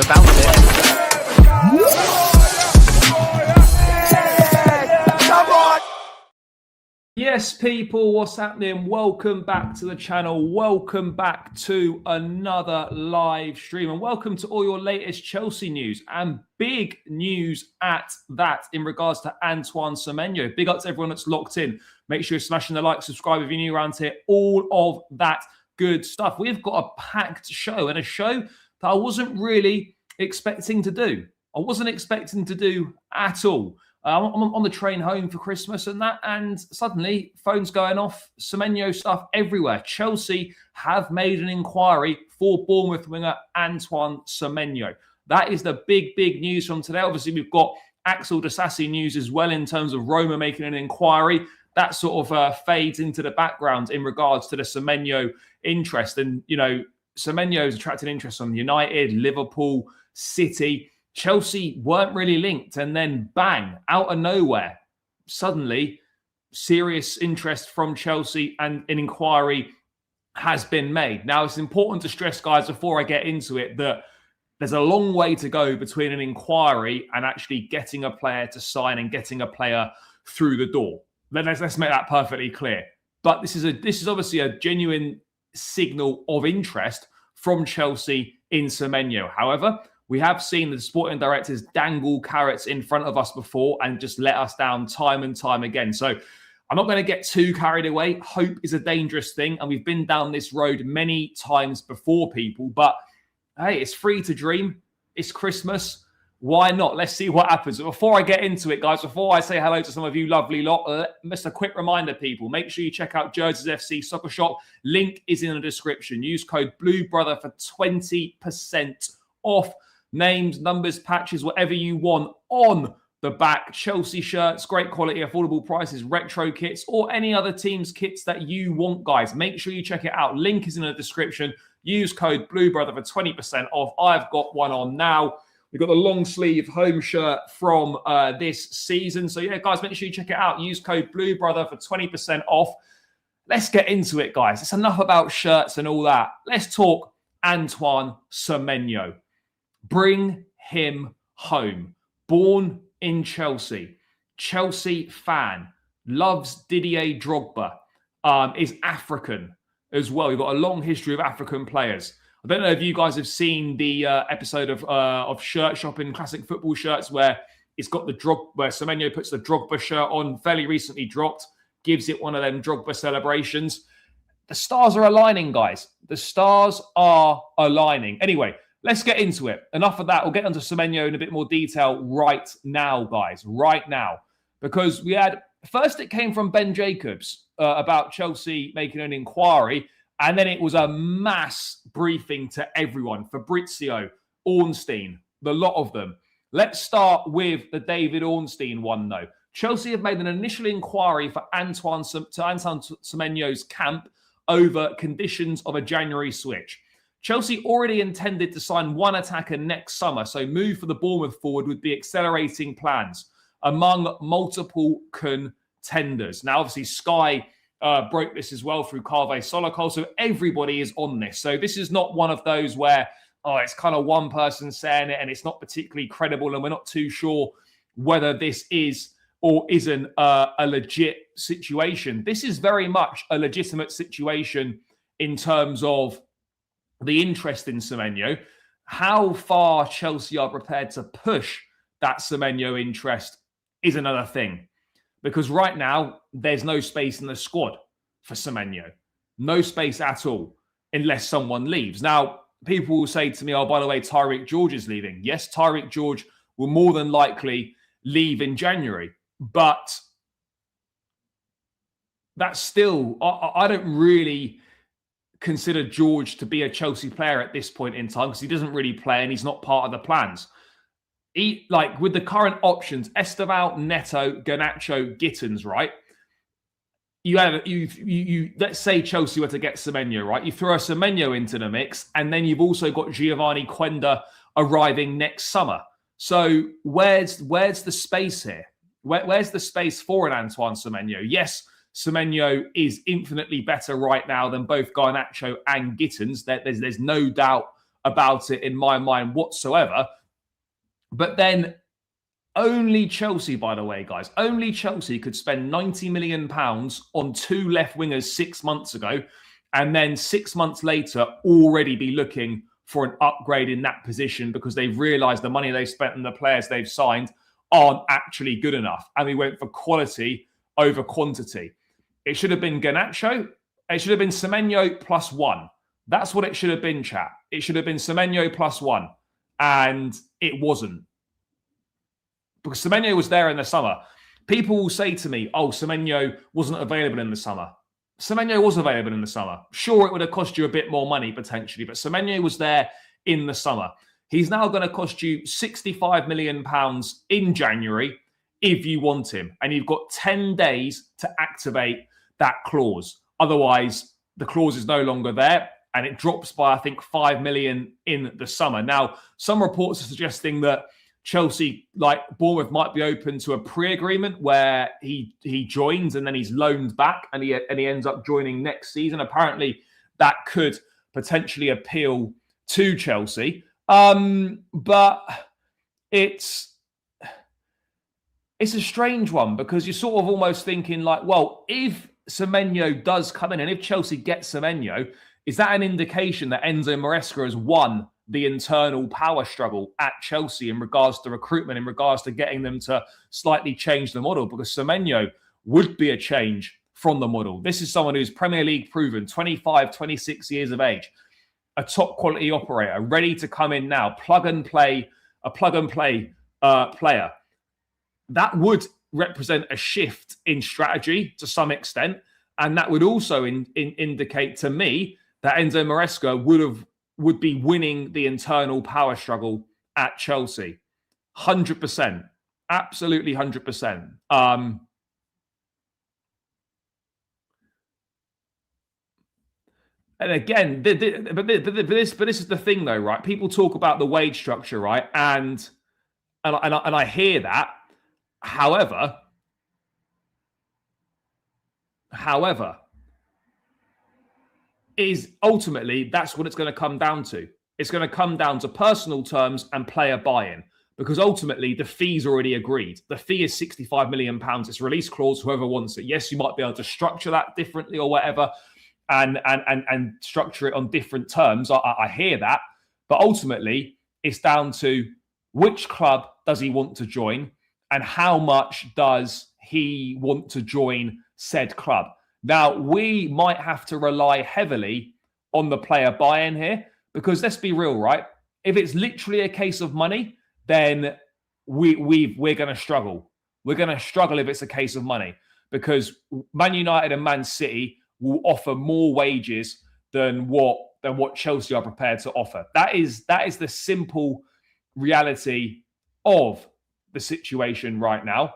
about it. Yes, people, what's happening? Welcome back to the channel. Welcome back to another live stream. And welcome to all your latest Chelsea news and big news at that in regards to Antoine Semenyo. Big up to everyone that's locked in. Make sure you're smashing the like, subscribe if you're new around here. All of that good stuff. We've got a packed show and a show that I wasn't really expecting to do. I wasn't expecting to do at all. I'm on the train home for Christmas and suddenly phones going off, Semenyo stuff everywhere. Chelsea have made an inquiry for Bournemouth winger Antoine Semenyo. That is the big news from today. Obviously, we've got Axel Disasi news as well in terms of Roma making an inquiry. That sort of fades into the background in regards to the Semenyo interest. And, you know, Semenyo has attracted interest from United, Liverpool, City. Chelsea weren't really linked, and then bang, out of nowhere, suddenly serious interest from Chelsea and an inquiry has been made. Now, it's important to stress, guys, before I get into it, that there's a long way to go between an inquiry and actually getting a player to sign and getting a player through the door. Let's make that perfectly clear. But this is obviously a genuine signal of interest from Chelsea in Semenyo. However, we have seen the sporting directors dangle carrots in front of us before and just let us down time and time again. So I'm not going to get too carried away. Hope is a dangerous thing, and we've been down this road many times before, people. But hey, it's free to dream. It's Christmas. Why not? Let's see what happens. But before I get into it, guys, before I say hello to some of you lovely lot, just a quick reminder, people. Make sure you check out Jerseys FC Soccer Shop. Link is in the description. Use code BLUEBROTHER for 20% off. Names, numbers, patches, whatever you want on the back. Chelsea shirts, great quality, affordable prices, retro kits, or any other team's kits that you want, guys. Make sure you check it out. Link is in the description. Use code BLUEBROTHER for 20% off. I've got one on now. We've got the long sleeve home shirt from this season. So yeah, guys, make sure you check it out. Use code BLUEBROTHER for 20% off. Let's get into it, guys. It's enough about shirts and all that. Let's talk Antoine Semenyo. Bring him home. Born in Chelsea. Chelsea fan. Loves Didier Drogba. Is African as well. We've got a long history of African players. I don't know if you guys have seen the episode of Shirt Shopping, classic football shirts, where it's got where Semenyo puts the Drogba shirt on, fairly recently dropped, gives it one of them Drogba celebrations. The stars are aligning, guys. The stars are aligning. Anyway, let's get into it. Enough of that. We'll get onto Semenyo in a bit more detail right now, guys. Right now. Because first it came from Ben Jacobs about Chelsea making an inquiry. And then it was a mass briefing to everyone. Fabrizio, Ornstein, the lot of them. Let's start with the David Ornstein one, though. Chelsea have made an initial inquiry for Antoine Semenyo's camp over conditions of a January switch. Chelsea already intended to sign one attacker next summer, so move for the Bournemouth forward would be accelerating plans among multiple contenders. Now, obviously, Sky broke this as well through Carve Solokol, so everybody is on this. So this is not one of those where, it's kind of one person saying it and it's not particularly credible and we're not too sure whether this is or isn't a legit situation. This is very much a legitimate situation in terms of the interest in Semenyo. How far Chelsea are prepared to push that Semenyo interest is another thing. Because right now, there's no space in the squad for Semenyo. No space at all, unless someone leaves. Now, people will say to me, by the way, Tyreek George is leaving. Yes, Tyreek George will more than likely leave in January. But that's still, I don't really consider George to be a Chelsea player at this point in time because he doesn't really play and he's not part of the plans. With the current options, Esteval, Neto, Garnacho, Gittins, right? Let's say Chelsea were to get Semenyo, right? You throw a Semenyo into the mix, and then you've also got Giovanni Quenda arriving next summer. So where's the space here? Where's the space for an Antoine Semenyo? Yes, Semenyo is infinitely better right now than both Garnacho and Gittins. There's no doubt about it in my mind whatsoever. But then only Chelsea, by the way, guys, only Chelsea could spend £90 million on 2 left wingers 6 months ago, and then 6 months later already be looking for an upgrade in that position because they've realised the money they've spent and the players they've signed aren't actually good enough. And we went for quality over quantity. It should have been Garnacho. It should have been Semenyo +1. That's what it should have been, chat. It should have been Semenyo +1. And it wasn't. Because Semenyo was there in the summer. People will say to me, oh, Semenyo wasn't available in the summer. Semenyo was available in the summer. Sure, it would have cost you a bit more money potentially, but Semenyo was there in the summer. He's now going to cost you £65 million in January if you want him. And you've got 10 days to activate that clause. Otherwise, the clause is no longer there and it drops by, I think, 5 million in the summer. Now, some reports are suggesting that Chelsea, like Bournemouth, might be open to a pre-agreement where he joins and then he's loaned back and he ends up joining next season. Apparently, that could potentially appeal to Chelsea. But it's a strange one because you're sort of almost thinking like, well, if Semenyo does come in and if Chelsea gets Semenyo, is that an indication that Enzo Maresca has won the internal power struggle at Chelsea in regards to recruitment, in regards to getting them to slightly change the model? Because Semenyo would be a change from the model. This is someone who's Premier League proven, 25, 26 years of age, a top quality operator, ready to come in now, plug and play player. That would represent a shift in strategy to some extent. And that would also indicate to me that Enzo Maresca would be winning the internal power struggle at Chelsea. 100%. Absolutely 100%. And again, but this is the thing though, right? People talk about the wage structure, right? And I hear that. However, is ultimately that's what it's going to come down to. It's going to come down to personal terms and player buy-in because ultimately the fee's already agreed. The fee is £65 million. It's release clause, whoever wants it. Yes, you might be able to structure that differently or whatever and structure it on different terms. I hear that. But ultimately, it's down to which club does he want to join and how much does he want to join said club. Now, we might have to rely heavily on the player buy-in here because let's be real, right? If it's literally a case of money, then we're going to struggle. We're going to struggle if it's a case of money because Man United and Man City will offer more wages than what Chelsea are prepared to offer. That is the simple reality of the situation right now.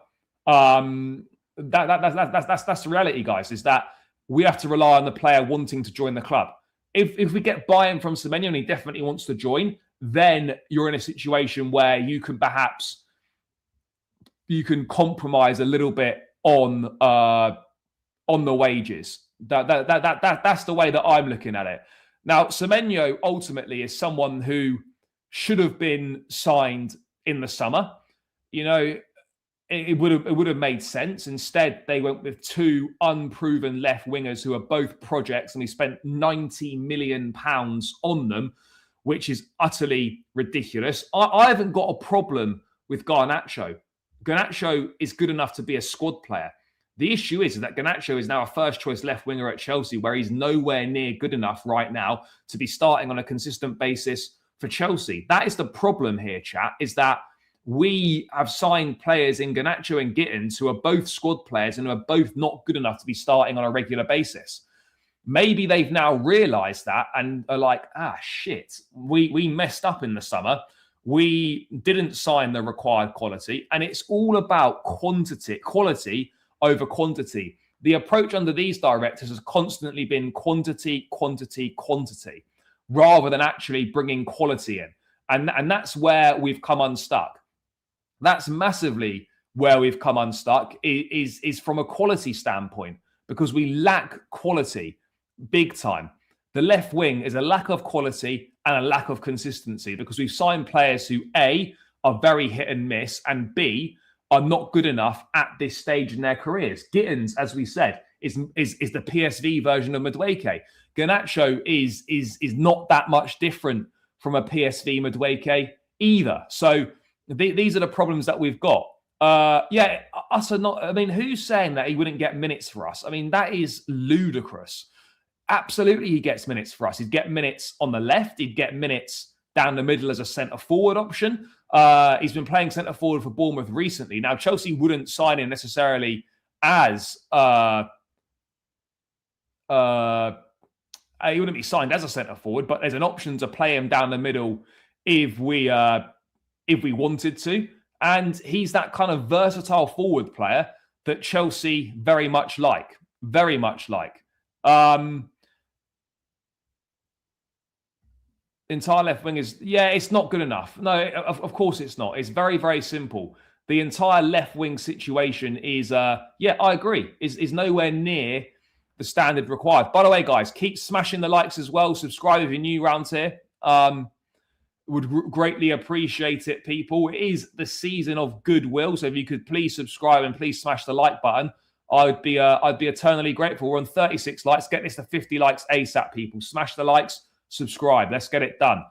That's the reality, guys, is that we have to rely on the player wanting to join the club. If we get buy-in from Semenyo and he definitely wants to join, then you're in a situation where you can compromise a little bit on the wages. That's the way that I'm looking at it. Now, Semenyo ultimately is someone who should have been signed in the summer. You know, it would have made sense. Instead, they went with 2 unproven left wingers who are both projects, and we spent £90 million on them, which is utterly ridiculous. I haven't got a problem with Garnacho. Garnacho is good enough to be a squad player. The issue is that Garnacho is now a first-choice left winger at Chelsea, where he's nowhere near good enough right now to be starting on a consistent basis for Chelsea. That is the problem here, chat, is that we have signed players in Garnacho and Gittins who are both squad players and who are both not good enough to be starting on a regular basis. Maybe they've now realised that and are like, shit, we messed up in the summer. We didn't sign the required quality. And it's all about quality over quantity. The approach under these directors has constantly been quantity, rather than actually bringing quality in. And that's where we've come unstuck. That's massively where we've come unstuck is from a quality standpoint, because we lack quality big time. the left wing is a lack of quality and a lack of consistency, because we've signed players who, A, are very hit and miss, and B, are not good enough at this stage in their careers. Gittins, as we said, is the PSV version of Madueke. Garnacho is not that much different from a PSV Madueke either. So these are the problems that we've got. Us are not. I mean, who's saying that he wouldn't get minutes for us? I mean, that is ludicrous. Absolutely, he gets minutes for us. He'd get minutes on the left. He'd get minutes down the middle as a centre forward option. He's been playing centre forward for Bournemouth recently. Now, Chelsea wouldn't sign him necessarily as he wouldn't be signed as a centre forward, but there's an option to play him down the middle if we wanted to. And he's that kind of versatile forward player that Chelsea very much like. Very much like. Entire left wing is, it's not good enough. No, of course it's not. It's very, very simple. The entire left wing situation is, I agree, is nowhere near the standard required. By the way, guys, keep smashing the likes as well. Subscribe if you're new around here. Would greatly appreciate it, people. It is the season of goodwill, so if you could please subscribe and please smash the like button, I'd be eternally grateful. We're on 36 likes. Get this to 50 likes ASAP, people. Smash the likes. Subscribe. Let's get it done.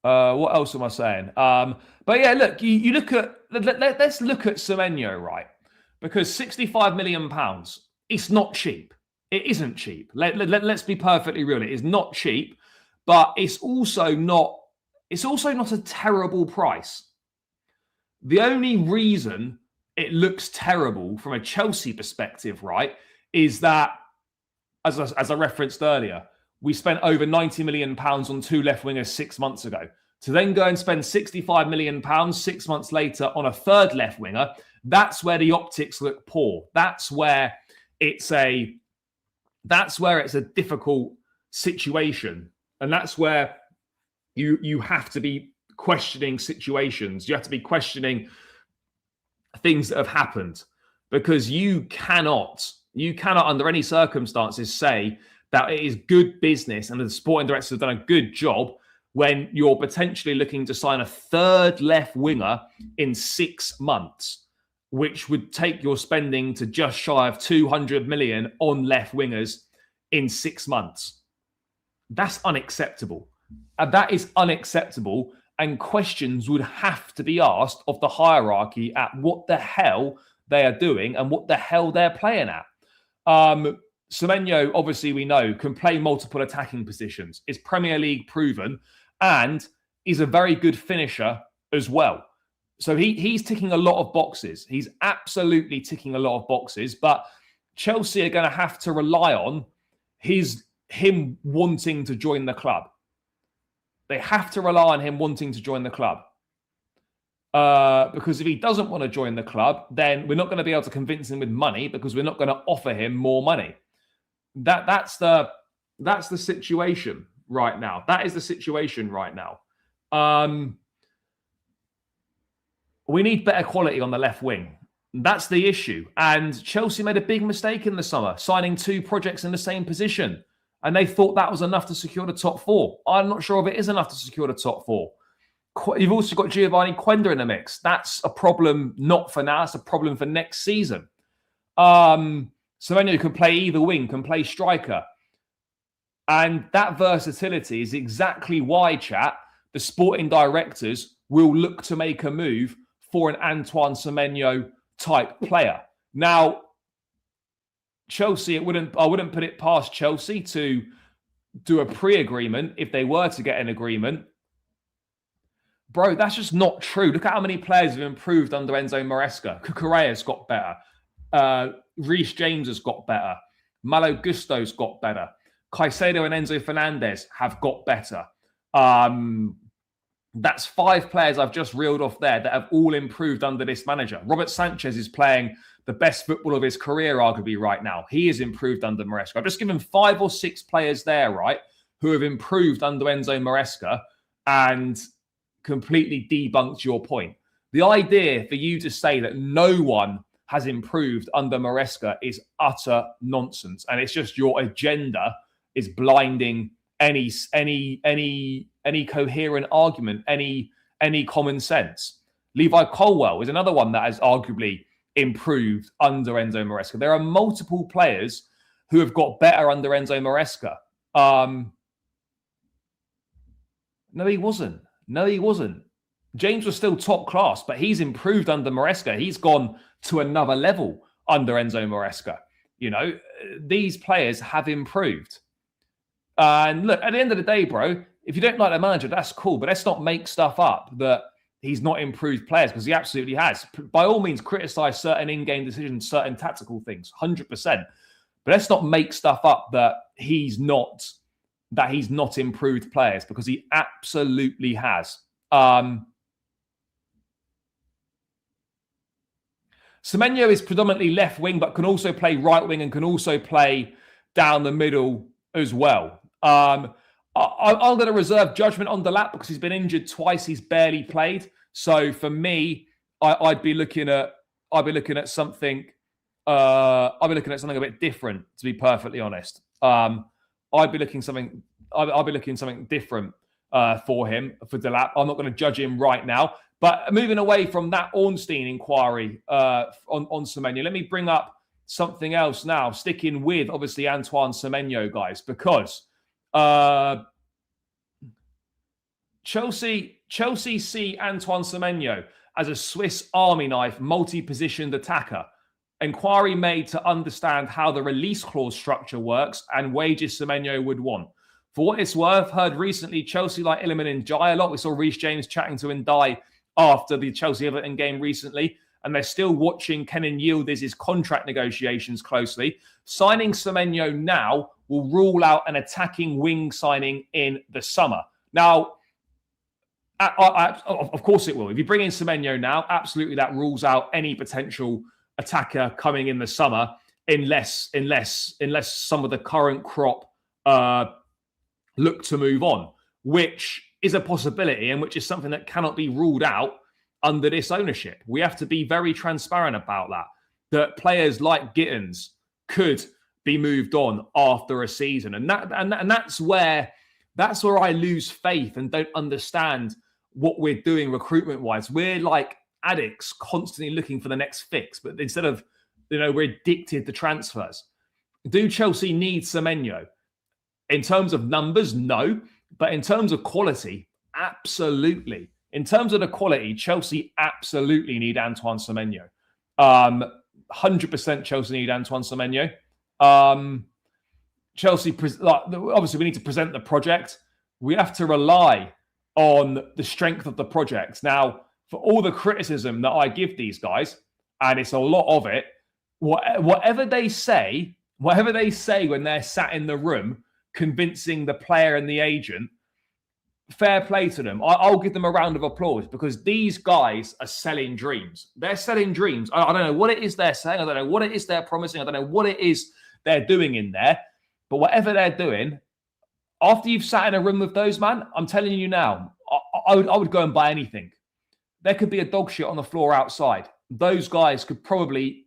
What else am I saying? But yeah, look, you look at, let's look at Semenyo, right? Because £65 million, it's not cheap. It isn't cheap. Let's be perfectly real. It is not cheap, but it's also not a terrible price. The only reason it looks terrible from a Chelsea perspective, right, is that, as I referenced earlier, we spent over £90 million on two left wingers 6 months ago. To then go and spend £65 million 6 months later on a third left winger, that's where the optics look poor. That's where it's a difficult situation. And that's where you have to be questioning situations. You have to be questioning things that have happened, because you cannot under any circumstances say that it is good business and the sporting directors have done a good job when you're potentially looking to sign a third left winger in 6 months, which would take your spending to just shy of 200 million on left wingers in 6 months. That's unacceptable. That is unacceptable. And questions would have to be asked of the hierarchy at what the hell they are doing and what the hell they're playing at. Semenyo, obviously, we know, can play multiple attacking positions, is Premier League proven, and is a very good finisher as well. So he's ticking a lot of boxes. He's absolutely ticking a lot of boxes, but Chelsea are going to have to rely on him wanting to join the club. They have to rely on him wanting to join the club. Because if he doesn't want to join the club, then we're not going to be able to convince him with money, because we're not going to offer him more money. That's the situation right now. That is the situation right now. We need better quality on the left wing. That's the issue. And Chelsea made a big mistake in the summer, signing 2 projects in the same position. And they thought that was enough to secure the top 4. I'm not sure if it is enough to secure the top 4. You've also got Giovanni Quenda in the mix. That's a problem not for now. It's a problem for next season. Semenyo can play either wing, can play striker. And that versatility is exactly why, chat, the sporting directors will look to make a move for an Antoine Semenyo type player. Now, Chelsea, I wouldn't put it past Chelsea to do a pre-agreement if they were to get an agreement. Bro, that's just not true. Look at how many players have improved under Enzo Maresca. Cucurella's got better. Reece James has got better. Malo Gusto's got better. Caicedo and Enzo Fernandez have got better. That's 5 players I've just reeled off there that have all improved under this manager. Robert Sanchez is playing the best football of his career, arguably, right now. He has improved under Maresca. I've just given 5 or 6 players there, right, who have improved under Enzo Maresca and completely debunked your point. The idea for you to say that no one has improved under Maresca is utter nonsense. And it's just your agenda is blinding any coherent argument, any common sense. Levi Colwell is another one that has arguably improved under Enzo Maresca. There are multiple players who have got better under Enzo Maresca. No, he wasn't. James was still top class, but he's improved under Maresca. He's gone to another level under Enzo Maresca. You know, these players have improved. And look, at the end of the day, bro, if you don't like the manager, that's cool. But let's not make stuff up that he's not improved players, because he absolutely has. By all means, criticize certain in-game decisions, certain tactical things, 100%. But let's not make stuff up that he's not improved players, because he absolutely has. Semenyo is predominantly left wing, but can also play right wing and can also play down the middle as well. I'm going to reserve judgment on Delap because he's been injured twice. He's barely played. So for me, I'd be looking at something. I'd be looking at something a bit different, to be perfectly honest. I'd be looking something different for him, for Delap. I'm not going to judge him right now. But moving away from that Ornstein inquiry on Semenyo, let me bring up something else now, sticking with, obviously, Antoine Semenyo, guys, because Chelsea see Antoine Semenyo as a Swiss Army knife, multi-positioned attacker. Enquiry made to understand how the release clause structure works and wages Semenyo would want. For what it's worth, heard recently Chelsea like Iliman Ndiaye a lot. We saw Reece James chatting to Ndiaye after the Chelsea-Everton game recently, and they're still watching Kenan Yildiz' contract negotiations closely. Signing Semenyo now will rule out an attacking wing signing in the summer. Now, of course it will. If you bring in Semenyo now, absolutely that rules out any potential attacker coming in the summer, unless some of the current crop look to move on, which is a possibility and which is something that cannot be ruled out under this ownership. We have to be very transparent about that players like Gittins could be moved on after a season. And that's where I lose faith and don't understand what we're doing recruitment-wise. We're like addicts constantly looking for the next fix, but instead of, we're addicted to transfers. Do Chelsea need Semenyo? In terms of numbers, no. But in terms of quality, absolutely. In terms of the quality, Chelsea absolutely need Antoine Semenyo. 100% Chelsea need Antoine Semenyo. Chelsea, obviously, we need to present the project. We have to rely on the strength of the project. Now, for all the criticism that I give these guys, and it's a lot of it, whatever they say when they're sat in the room convincing the player and the agent, fair play to them. I'll give them a round of applause, because these guys are selling dreams. They're selling dreams. I don't know what it is they're saying. I don't know what it is they're promising. I don't know what it is they're doing in there. But whatever they're doing, after you've sat in a room with those, man, I'm telling you now, I would go and buy anything. There could be a dog shit on the floor outside. Those guys could probably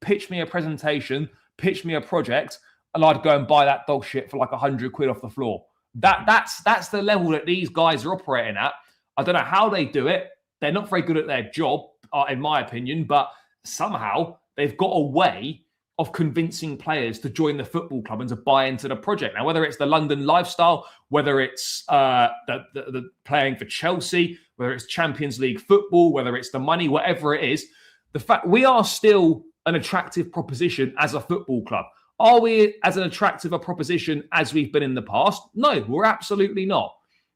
pitch me a presentation, pitch me a project, and I'd go and buy that dog shit for like 100 quid off the floor. That's the level that these guys are operating at. I don't know how they do it. They're not very good at their job, in my opinion, but somehow they've got a way of convincing players to join the football club and to buy into the project. Now, whether it's the London lifestyle, whether it's the playing for Chelsea, whether it's Champions League football, whether it's the money, whatever it is, the fact we are still an attractive proposition as a football club. Are we as an attractive a proposition as we've been in the past? No, we're absolutely not.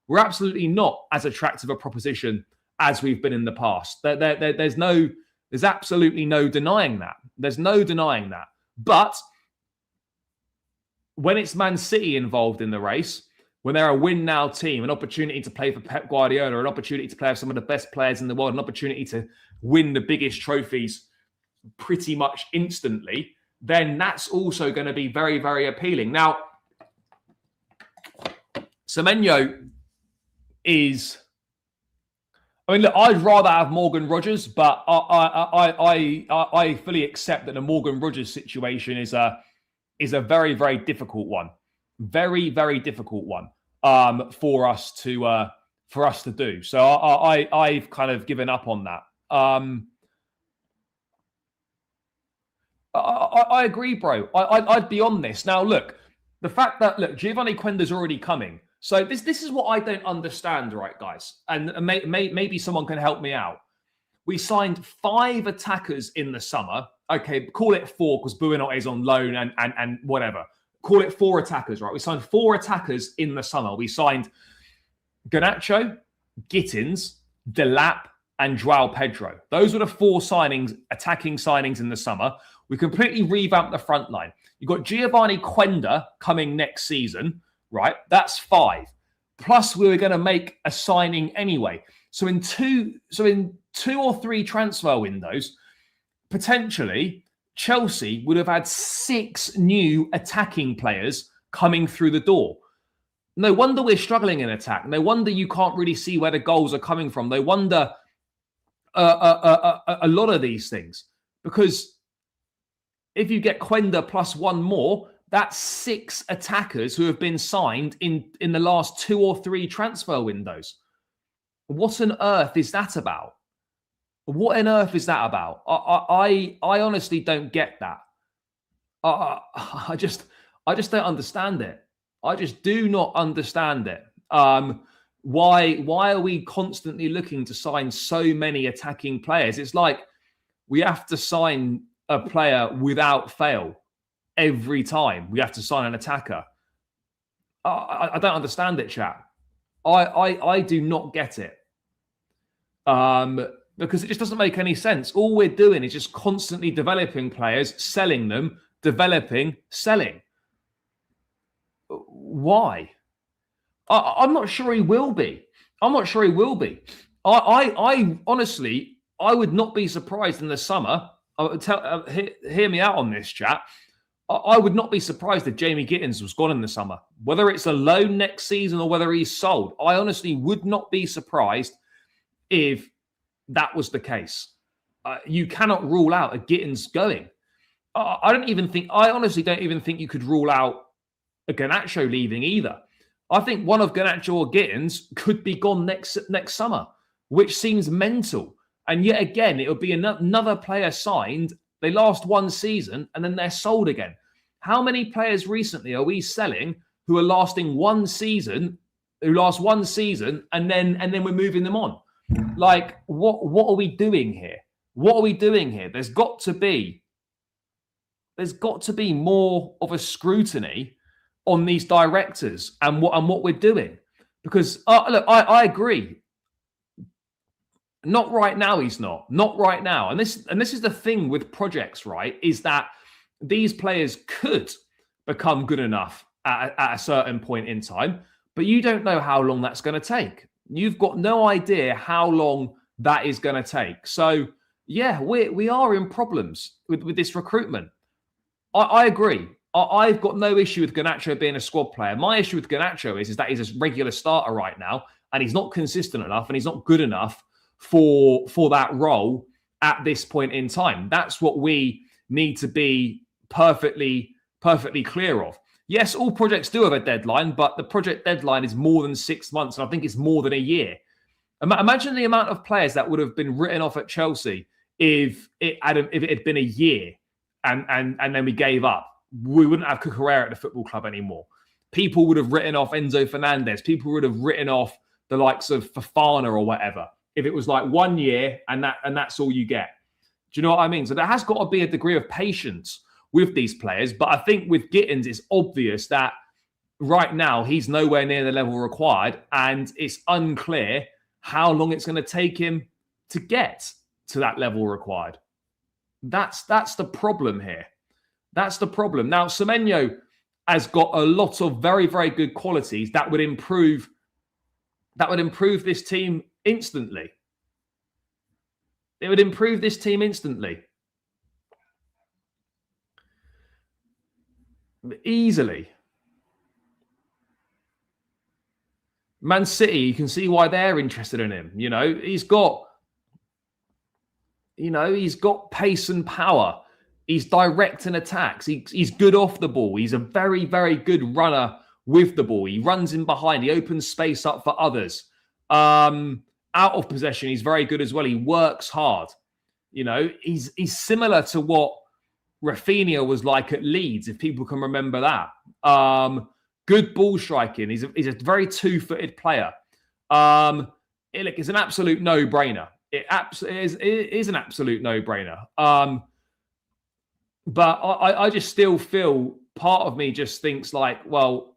We're absolutely not as attractive a proposition as we've been in the past. There's absolutely no denying that. There's no denying that. But when it's Man City involved in the race, when they're a win now team, an opportunity to play for Pep Guardiola, an opportunity to play with some of the best players in the world, an opportunity to win the biggest trophies pretty much instantly, then that's also going to be very, very appealing. Now, Semenyo is I mean, look, I'd rather have Morgan Rogers, but I fully accept that the Morgan Rogers situation is a very, very difficult one, very, very difficult one for us to do. So I've kind of given up on that. I agree, bro. I'd be on this now. Look, the fact that Giovanni Quenda's already coming. So this is what I don't understand, right, guys? And maybe someone can help me out. We signed 5 attackers in the summer. Okay, call it 4 because Buenot is on loan and whatever. Call it 4 attackers, right? We signed 4 attackers in the summer. We signed Garnacho, Gittins, Delap, and Joao Pedro. Those were the 4 attacking signings in the summer. We completely revamped the front line. You've got Giovanni Quenda coming next season, right? That's 5. Plus, we were going to make a signing anyway. So in two or three transfer windows, potentially Chelsea would have had 6 new attacking players coming through the door. No wonder we're struggling in attack. No wonder you can't really see where the goals are coming from. No wonder a lot of these things. Because if you get Quenda plus 1 more, that's 6 attackers who have been signed in the last 2 or 3 transfer windows. What on earth is that about? What on earth is that about? I honestly don't get that. I just don't understand it. I just do not understand it. Why are we constantly looking to sign so many attacking players? It's like we have to sign a player without fail every time. We have to sign an attacker. I don't understand it, chat. I do not get it. Because it just doesn't make any sense. All we're doing is just constantly developing players, selling them, developing, selling. Why? I'm not sure he will be. I'm not sure he will be. I honestly, I would not be surprised in the summer. Hear me out on this, chat. I would not be surprised if Jamie Gittins was gone in the summer. Whether it's a loan next season or whether he's sold, I honestly would not be surprised if that was the case. You cannot rule out a Gittins going. I honestly don't even think you could rule out a Garnacho leaving either. I think one of Garnacho or Gittins could be gone next summer, which seems mental. And yet again, it would be another player signed. They last 1 season and then they're sold again. How many players recently are we selling who are lasting 1 season, who last 1 season, and then we're moving them on? Like, what are we doing here? What are we doing here? There's got to be more of a scrutiny on these directors and what we're doing. Because look, I agree. Not right now, he's not. Not right now. And this is the thing with projects, right? Is that these players could become good enough at a certain point in time, but you don't know how long that's going to take. You've got no idea how long that is going to take. So, yeah, we are in problems with this recruitment. I agree. I've got no issue with Garnacho being a squad player. My issue with Garnacho is that he's a regular starter right now, and he's not consistent enough, and he's not good enough for that role at this point in time. That's what we need to be perfectly clear of. Yes, all projects do have a deadline, but the project deadline is more than 6 months, and I think it's more than a year. Imagine the amount of players that would have been written off at Chelsea if it had been a year and then we gave up. We wouldn't have Cucurella at the football club anymore. People would have written off Enzo Fernandez. People would have written off the likes of Fofana or whatever if it was like 1 year and that's all you get. Do you know what I mean? So there has got to be a degree of patience with these players. But I think with Gittins, it's obvious that right now he's nowhere near the level required, and it's unclear how long it's going to take him to get to that level required. That's the problem here. That's the problem. Now, Semenyo has got a lot of very, very good qualities that would improve this team instantly. It would improve this team instantly. Easily. Man City, you can see why they're interested in him. He's got pace and power. He's direct in attacks. He's good off the ball. He's a very, very good runner with the ball. He runs in behind. He opens space up for others. Out of possession, he's very good as well. He works hard. He's similar to what Rafinha was like at Leeds, if people can remember that. Good ball striking. He's a very two-footed player. It's an absolute no-brainer. It is an absolute no-brainer. But I just still feel, part of me just thinks like, well,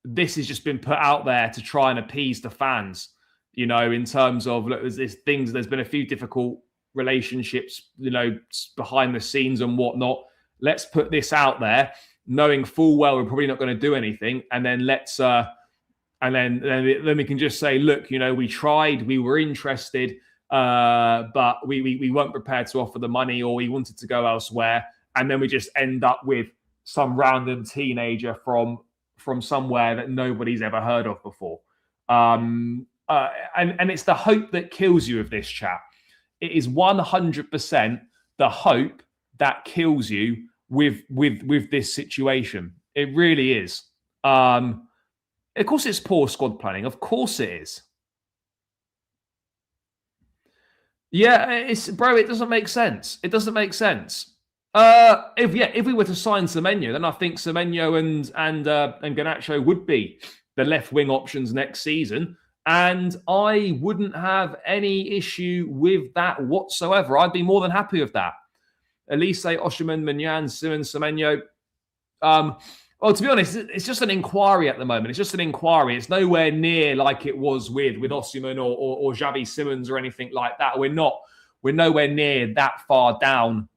this has just been put out there to try and appease the fans, in terms of, look, there's been a few difficult relationships, behind the scenes and whatnot. Let's put this out there, knowing full well we're probably not going to do anything, and then then we can just say, look, we tried, we were interested, but we weren't prepared to offer the money, or we wanted to go elsewhere, and then we just end up with some random teenager from somewhere that nobody's ever heard of before. And it's the hope that kills you of this chat. It is 100% the hope that kills you with this situation. It really is. Of course, it's poor squad planning. Of course, it is. Yeah, it doesn't make sense. It doesn't make sense. If we were to sign Semenyo, then I think Semenyo and Garnacho would be the left wing options next season, and I wouldn't have any issue with that whatsoever. I'd be more than happy with that. Elise, Osherman, Manyan, Simmons, Semenyo. Well, to be honest, it's just an inquiry at the moment. It's just an inquiry. It's nowhere near like it was with Osimhen or Xavi Simons or anything like that. We're nowhere near that far down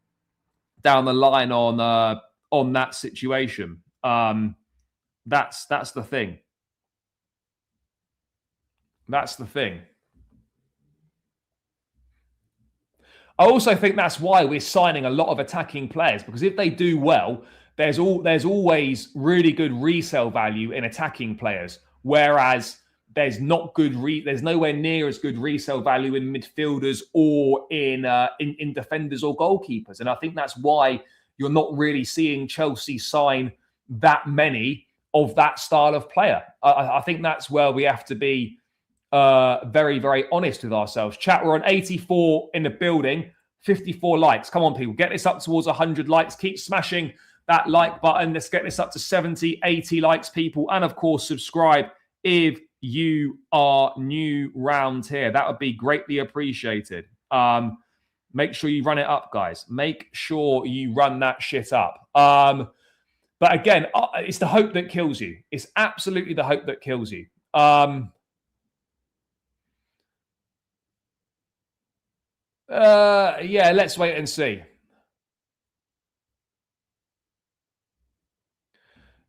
the line on that situation. That's the thing. That's the thing. I also think that's why we're signing a lot of attacking players, because if they do well, there's always really good resale value in attacking players, whereas there's nowhere near as good resale value in midfielders or in defenders or goalkeepers. And I think that's why you're not really seeing Chelsea sign that many of that style of player. I think that's where we have to be very, very honest with ourselves. Chat, we're on 84 in the building, 54 likes. Come on, people, get this up towards 100 likes. Keep smashing that like button. Let's get this up to 70, 80 likes, people. And of course, subscribe if you are new round here. That would be greatly appreciated. Make sure you run it up, guys. Make sure you run that shit up. But again, it's the hope that kills you. It's absolutely the hope that kills you. Yeah, let's wait and see.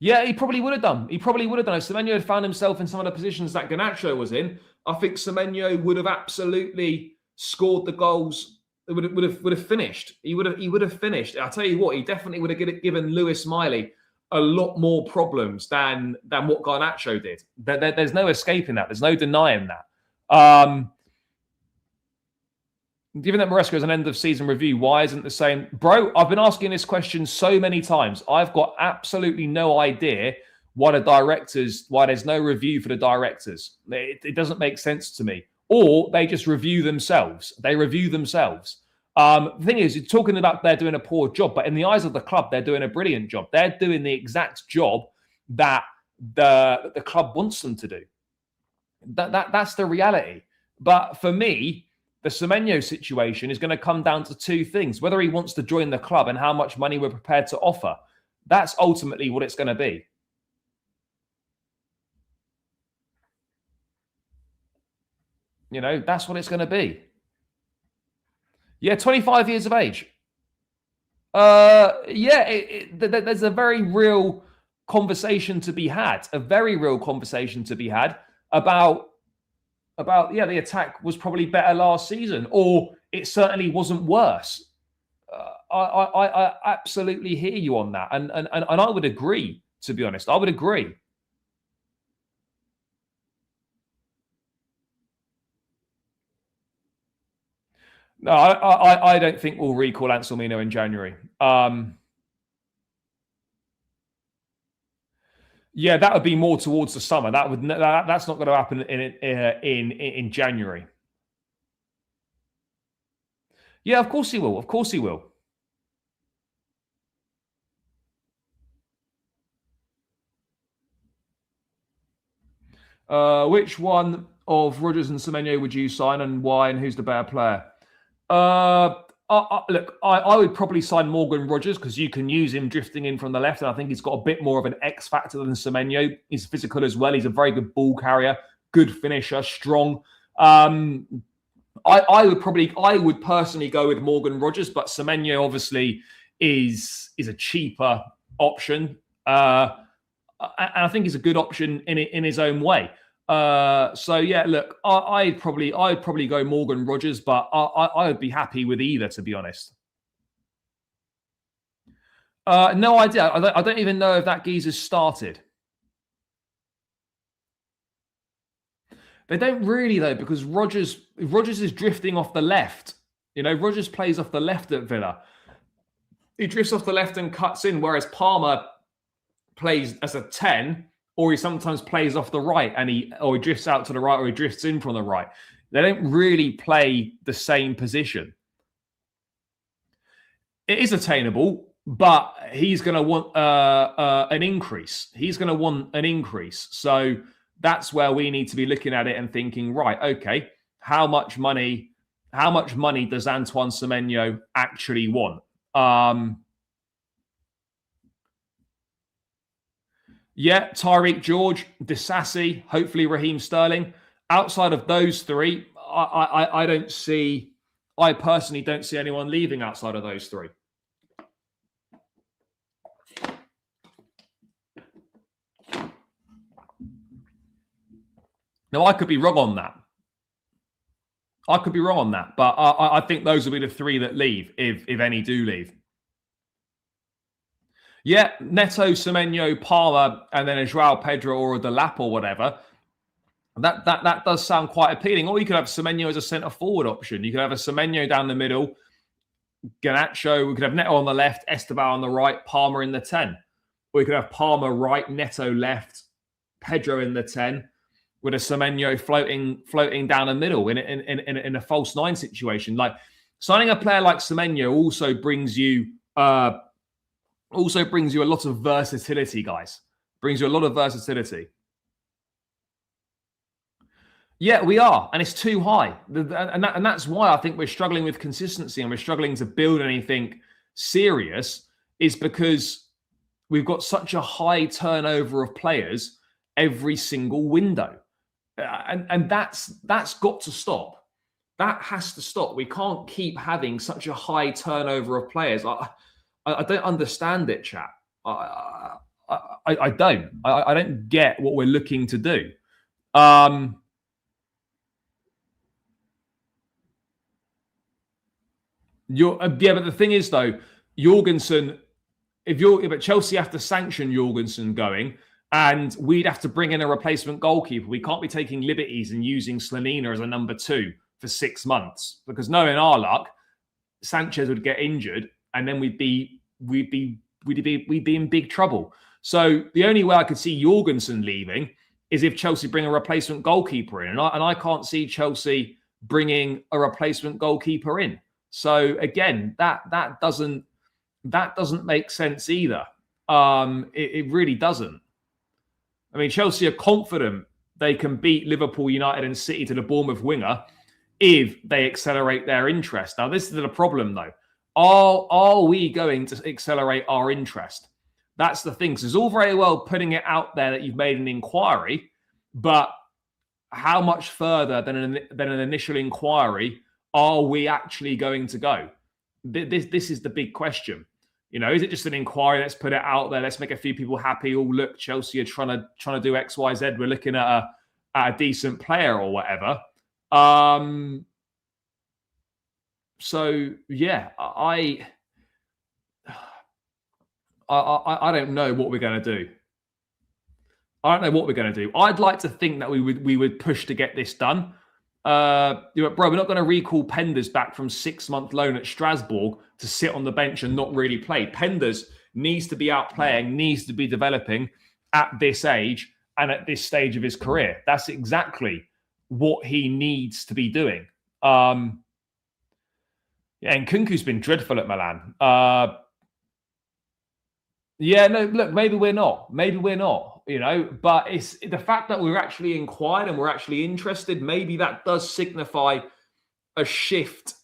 Yeah, he probably would have done. If Semenyo had found himself in some of the positions that Garnacho was in, I think Semenyo would have absolutely scored the goals. It would have finished. He would have finished. I'll tell you what, he definitely would have given Lewis Miley a lot more problems than what Garnacho did. There's no escaping that. There's no denying that. Given that Maresca is an end-of-season review, why isn't the same? Bro, I've been asking this question so many times. I've got absolutely no idea why there's no review for the directors. It doesn't make sense to me. Or they just review themselves. They review themselves. The thing is, you're talking about they're doing a poor job, but in the eyes of the club, they're doing a brilliant job. They're doing the exact job that the club wants them to do. That's the reality. But for me, the Semenyo situation is going to come down to two things: whether he wants to join the club and how much money we're prepared to offer. That's ultimately what it's going to be. That's what it's going to be. Yeah, 25 years of age. There's a very real conversation to be had. About the attack was probably better last season, or it certainly wasn't worse. I absolutely hear you on that, and I would agree. To be honest, I would agree. No, I don't think we'll recall Anselmino in January. Yeah, that would be more towards the summer. That's not going to happen in January. Yeah, of course he will. Of course he will. Which one of Rodgers and Semenyo would you sign, and why, and who's the better player? Look, I would probably sign Morgan Rodgers because you can use him drifting in from the left, and I think he's got a bit more of an X factor than Semenyo. He's physical as well. He's a very good ball carrier, good finisher, strong. I would personally go with Morgan Rodgers, but Semenyo obviously is a cheaper option, and I think he's a good option in his own way. So yeah, look, I'd probably go Morgan Rodgers, but I would be happy with either, to be honest. No idea. I don't even know if that geezer's started. They don't really though, because Rodgers is drifting off the left. You know, Rodgers plays off the left at Villa. He drifts off the left and cuts in, whereas Palmer plays as a 10, or he sometimes plays off the right and he drifts out to the right, or he drifts in from the right. They don't really play the same position. It is attainable, but he's going to want an increase. He's going to want an increase. So that's where we need to be looking at it and thinking, right, okay, how much money does Antoine Semenyo actually want? Yeah, Tyreek George, Disassi, hopefully Raheem Sterling. Outside of those three, I personally don't see anyone leaving outside of those three. Now, I could be wrong on that. But I think those will be the three that leave, if any do leave. Yeah, Neto, Semenyo, Palmer, and then a Joao Pedro or a Delap or whatever. That does sound quite appealing. Or you could have Semenyo as a centre forward option. You could have a Semenyo down the middle, Garnacho. We could have Neto on the left, Esteban on the right, Palmer in the 10. Or we could have Palmer right, Neto left, Pedro in the 10, with a Semenyo floating down the middle in a false 9 situation. Like signing a player like Semenyo also brings you a lot of versatility, guys. Brings you a lot of versatility. Yeah, we are, and it's too high, and that's why I think we're struggling with consistency and we're struggling to build anything serious. Is because we've got such a high turnover of players every single window, and that's got to stop. That has to stop. We can't keep having such a high turnover of players. I don't understand it, chap. I don't. I don't get what we're looking to do. But the thing is, though, Jorgensen, but Chelsea have to sanction Jorgensen going, and we'd have to bring in a replacement goalkeeper. We can't be taking liberties and using Slanina as a number 2 for 6 months, because knowing our luck, Sanchez would get injured, and then we'd be in big trouble. So the only way I could see Jorgensen leaving is if Chelsea bring a replacement goalkeeper in, and I can't see Chelsea bringing a replacement goalkeeper in. So again, that doesn't make sense either. It really doesn't. I mean, Chelsea are confident they can beat Liverpool, United, and City to the Bournemouth winger if they accelerate their interest. Now, this is the problem, though. Are we going to accelerate our interest? That's the thing. So it's all very well putting it out there that you've made an inquiry, but how much further than an initial inquiry are we actually going to go? This is the big question. You know, is it just an inquiry? Let's put it out there. Let's make a few people happy. Oh, look, Chelsea are trying to do X, Y, Z. We're looking at a decent player or whatever. So yeah, I don't know what we're going to do. I don't know what we're going to do. I'd like to think that we would push to get this done. Bro, we're not going to recall Penders back from 6-month loan at Strasbourg to sit on the bench and not really play. Penders needs to be out playing, needs to be developing at this age and at this stage of his career. That's exactly what he needs to be doing. And Kunku's been dreadful at Milan. Look, maybe we're not. But it's the fact that we're actually inquired and we're actually interested. Maybe that does signify a shift,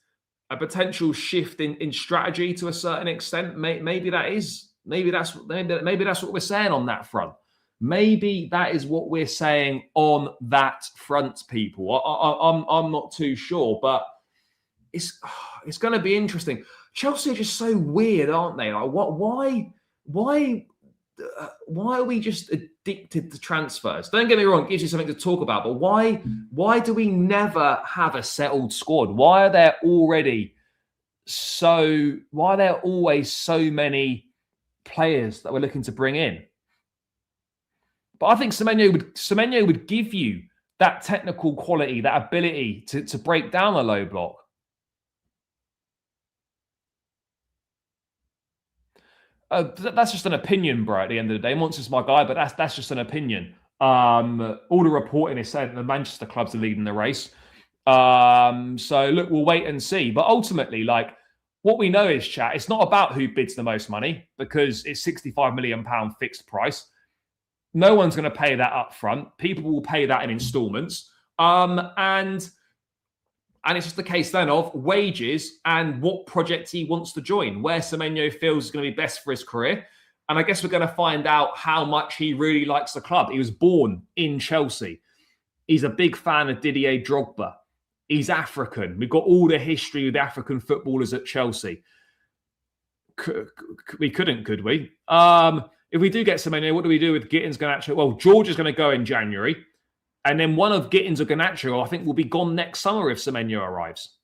a potential shift in strategy to a certain extent. Maybe that's what we're saying on that front. Maybe that is what we're saying on that front, people. I'm not too sure, but it's going to be interesting. Chelsea are just so weird, aren't they? Like, why are we just addicted to transfers? Don't get me wrong, it gives you something to talk about, but why do we never have a settled squad? Why are there always so many players that we're looking to bring in? But I think Semenyo would give you that technical quality, that ability to break down a low block. That's just an opinion, bro, at the end of the day. Monster's my guy, but that's just an opinion. All the reporting is saying that the Manchester clubs are leading the race. So, look, we'll wait and see. But ultimately, like, what we know is, chat, it's not about who bids the most money because it's £65 million fixed price. No one's going to pay that up front. People will pay that in installments. And it's just the case then of wages and what project he wants to join, where Semenyo feels is going to be best for his career. And I guess we're going to find out how much he really likes the club. He was born in Chelsea. He's a big fan of Didier Drogba. He's African. We've got all the history with African footballers at Chelsea. We couldn't, could we? If we do get Semenyo, what do we do with Gittins, Garnacho? Well, George is going to go in January. And then one of Gittins or Garnacho, I think, will be gone next summer if Semenyo arrives.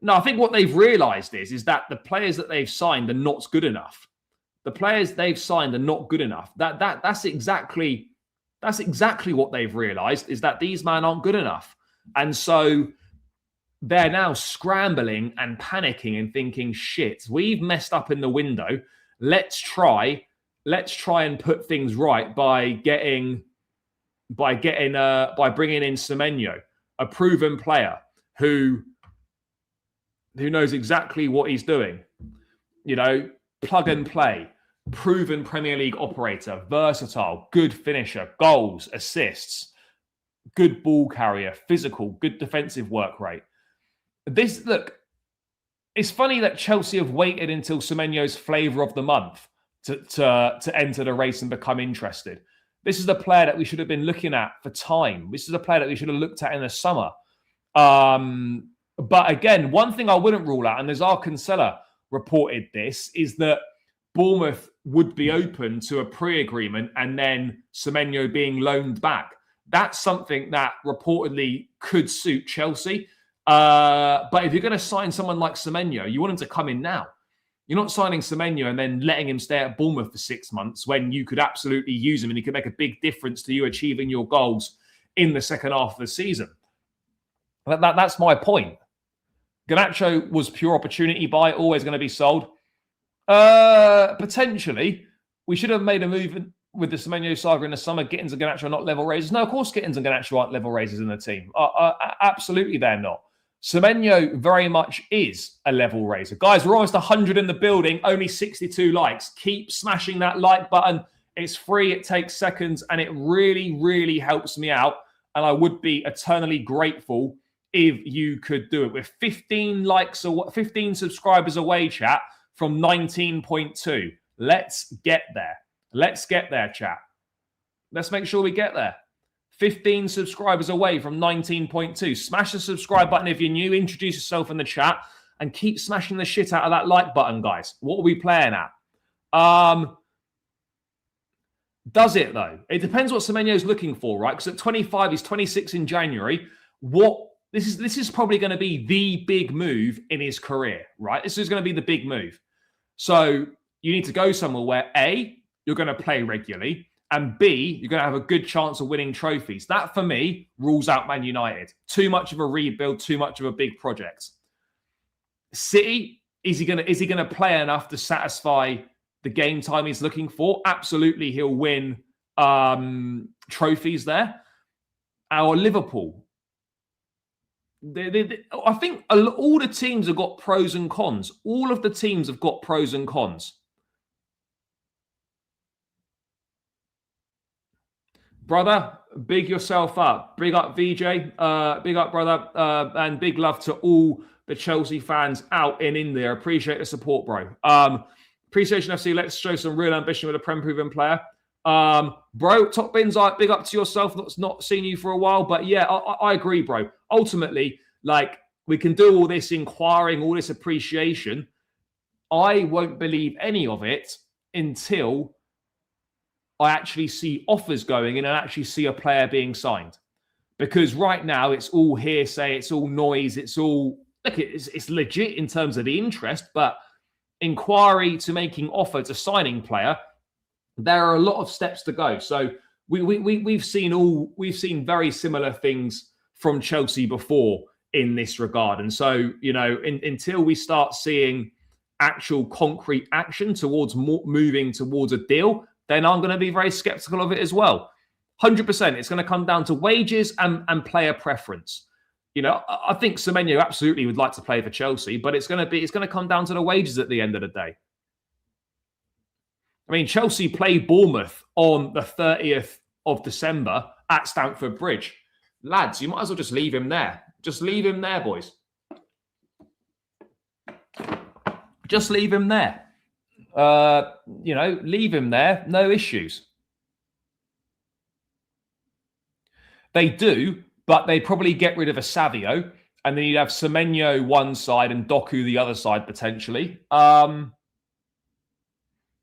No, I think what they've realised is that the players that they've signed are not good enough. The players they've signed are not good enough. That's exactly what they've realised, is that these men aren't good enough. And so they're now scrambling and panicking and thinking, shit, we've messed up in the window. Let's try and put things right by bringing in Semenyo, a proven player who knows exactly what he's doing. Plug and play, proven Premier League operator, versatile, good finisher, goals, assists, good ball carrier, physical, good defensive work rate. It's funny that Chelsea have waited until Semenyo's flavour of the month to enter the race and become interested. This is the player that we should have been looking at for time. This is a player that we should have looked at in the summer. But again, one thing I wouldn't rule out, and Nazar Kinsella reported this, is that Bournemouth would be open to a pre-agreement and then Semenyo being loaned back. That's something that reportedly could suit Chelsea. But if you're going to sign someone like Semenyo, you want him to come in now. You're not signing Semenyo and then letting him stay at Bournemouth for 6 months when you could absolutely use him and he could make a big difference to you achieving your goals in the second half of the season. That's my point. Garnacho was pure opportunity buy, always going to be sold. Potentially, we should have made a move with the Semenyo saga in the summer. Gittins and Garnacho are not level raisers. No, of course Gittins and Garnacho aren't level raisers in the team. Absolutely, they're not. Semenyo very much is a level raiser. Guys, we're almost 100 in the building, only 62 likes. Keep smashing that like button. It's free, it takes seconds, and it really, really helps me out. And I would be eternally grateful if you could do it. We're 15 likes, 15 subscribers away, chat, from 19.2. Let's get there. Let's get there, chat. Let's make sure we get there. 15 subscribers away from 19.2. Smash the subscribe button if you're new. Introduce yourself in the chat and keep smashing the shit out of that like button, guys. What are we playing at? Does it, though? It depends what Semenyo's looking for, right? Because at 25, he's 26 in January. This is probably going to be the big move in his career, right? This is going to be the big move. So you need to go somewhere where, A, you're going to play regularly, and B, you're going to have a good chance of winning trophies. That, for me, rules out Man United. Too much of a rebuild, too much of a big project. City, is he going to play enough to satisfy the game time he's looking for? Absolutely, he'll win trophies there. Our Liverpool, I think all the teams have got pros and cons. All of the teams have got pros and cons. Brother, big yourself up. Big up, VJ. Big up, brother. And big love to all the Chelsea fans out and in there. Appreciate the support, bro. Appreciation FC. Let's show some real ambition with a Prem-proven player. Bro, Top Bins, big up to yourself. Not seen you for a while, but yeah, I agree, bro. Ultimately, like, we can do all this inquiring, all this appreciation. I won't believe any of it until I actually see offers going in and actually see a player being signed. Because right now it's all hearsay, it's all noise, it's legit in terms of the interest, but inquiry to making offer to signing player, there are a lot of steps to go. So we've seen very similar things from Chelsea before in this regard. And so, you know, until we start seeing actual concrete action towards moving towards a deal, then I'm going to be very skeptical of it as well. 100%. It's going to come down to wages and player preference. You know, I think Semenyo absolutely would like to play for Chelsea, but it's going to come down to the wages at the end of the day. I mean, Chelsea play Bournemouth on the 30th of December at Stamford Bridge. Lads, you might as well just leave him there. Just leave him there, boys. Just leave him there. You know, leave him there. No issues. They do, but they probably get rid of a Savio, and then you'd have Semenyo one side and Doku the other side potentially.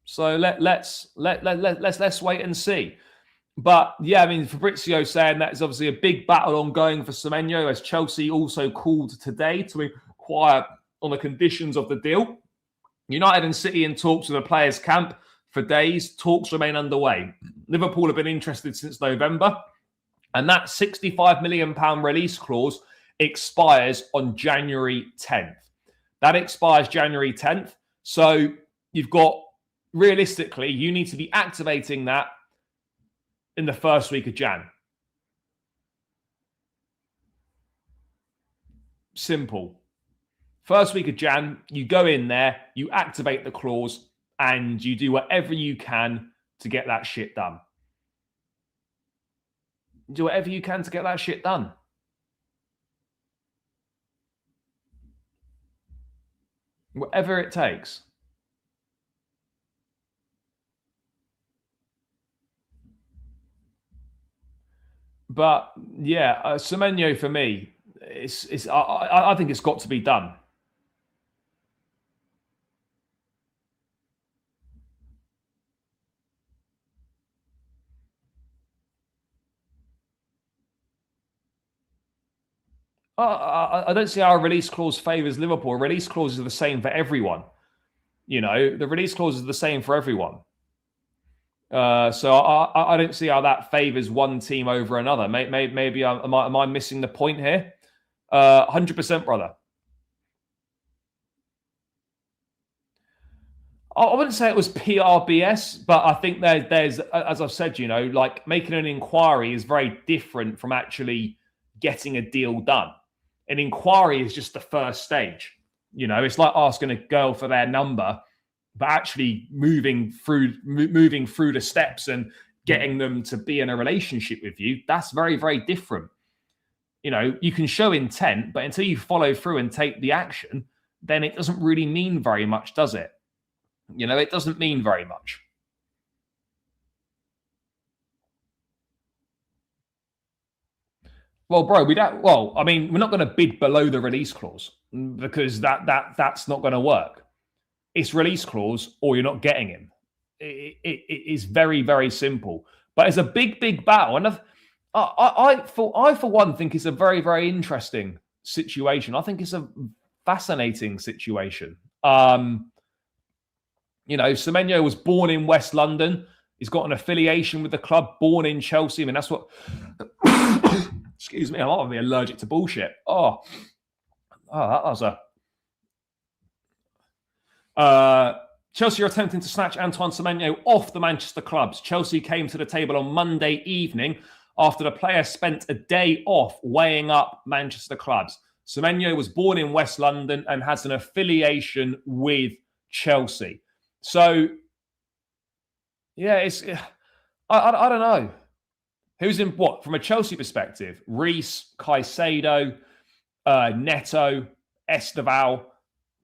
So let's wait and see. But yeah, I mean, Fabrizio saying that is obviously a big battle ongoing for Semenyo, as Chelsea also called today to inquire on the conditions of the deal. United and City in talks with the players' camp for days. Talks remain underway. Liverpool have been interested since November, and that £65 million release clause expires on January 10th. That expires January 10th. So you've got, realistically, you need to be activating that in the first week of Jan. Simple. First week of Jan, you go in there, you activate the clause, and you do whatever you can to get that shit done. Do whatever you can to get that shit done. Whatever it takes. But yeah, Semenyo for me, I think it's got to be done. I don't see how a release clause favours Liverpool. Release clauses are the same for everyone. You know, the release clauses are the same for everyone. So I don't see how that favours one team over another. Maybe am I missing the point here? 100%, brother. I wouldn't say it was PRBS, but I think there's, as I've said, you know, like making an inquiry is very different from actually getting a deal done. An inquiry is just the first stage. You know, it's like asking a girl for their number, but actually moving through the steps and getting them to be in a relationship with you, that's very, very different. You know, you can show intent, but until you follow through and take the action, then it doesn't really mean very much, does it? You know, it doesn't mean very much. Well, bro, I mean, we're not going to bid below the release clause because that's not going to work. It's release clause or you're not getting him. It is very, very simple. But it's a big, big battle. And I for one, think it's a very, very interesting situation. I think it's a fascinating situation. You know, Semenyo was born in West London. He's got an affiliation with the club, born in Chelsea. I mean, that's what... Excuse me, I might be allergic to bullshit. Oh, that was a... Chelsea are attempting to snatch Antoine Semenyo off the Manchester clubs. Chelsea came to the table on Monday evening after the player spent a day off weighing up Manchester clubs. Semenyo was born in West London and has an affiliation with Chelsea. So, yeah, it's... I don't know. Who's in what? From a Chelsea perspective, Reece, Caicedo, Neto, Esteval,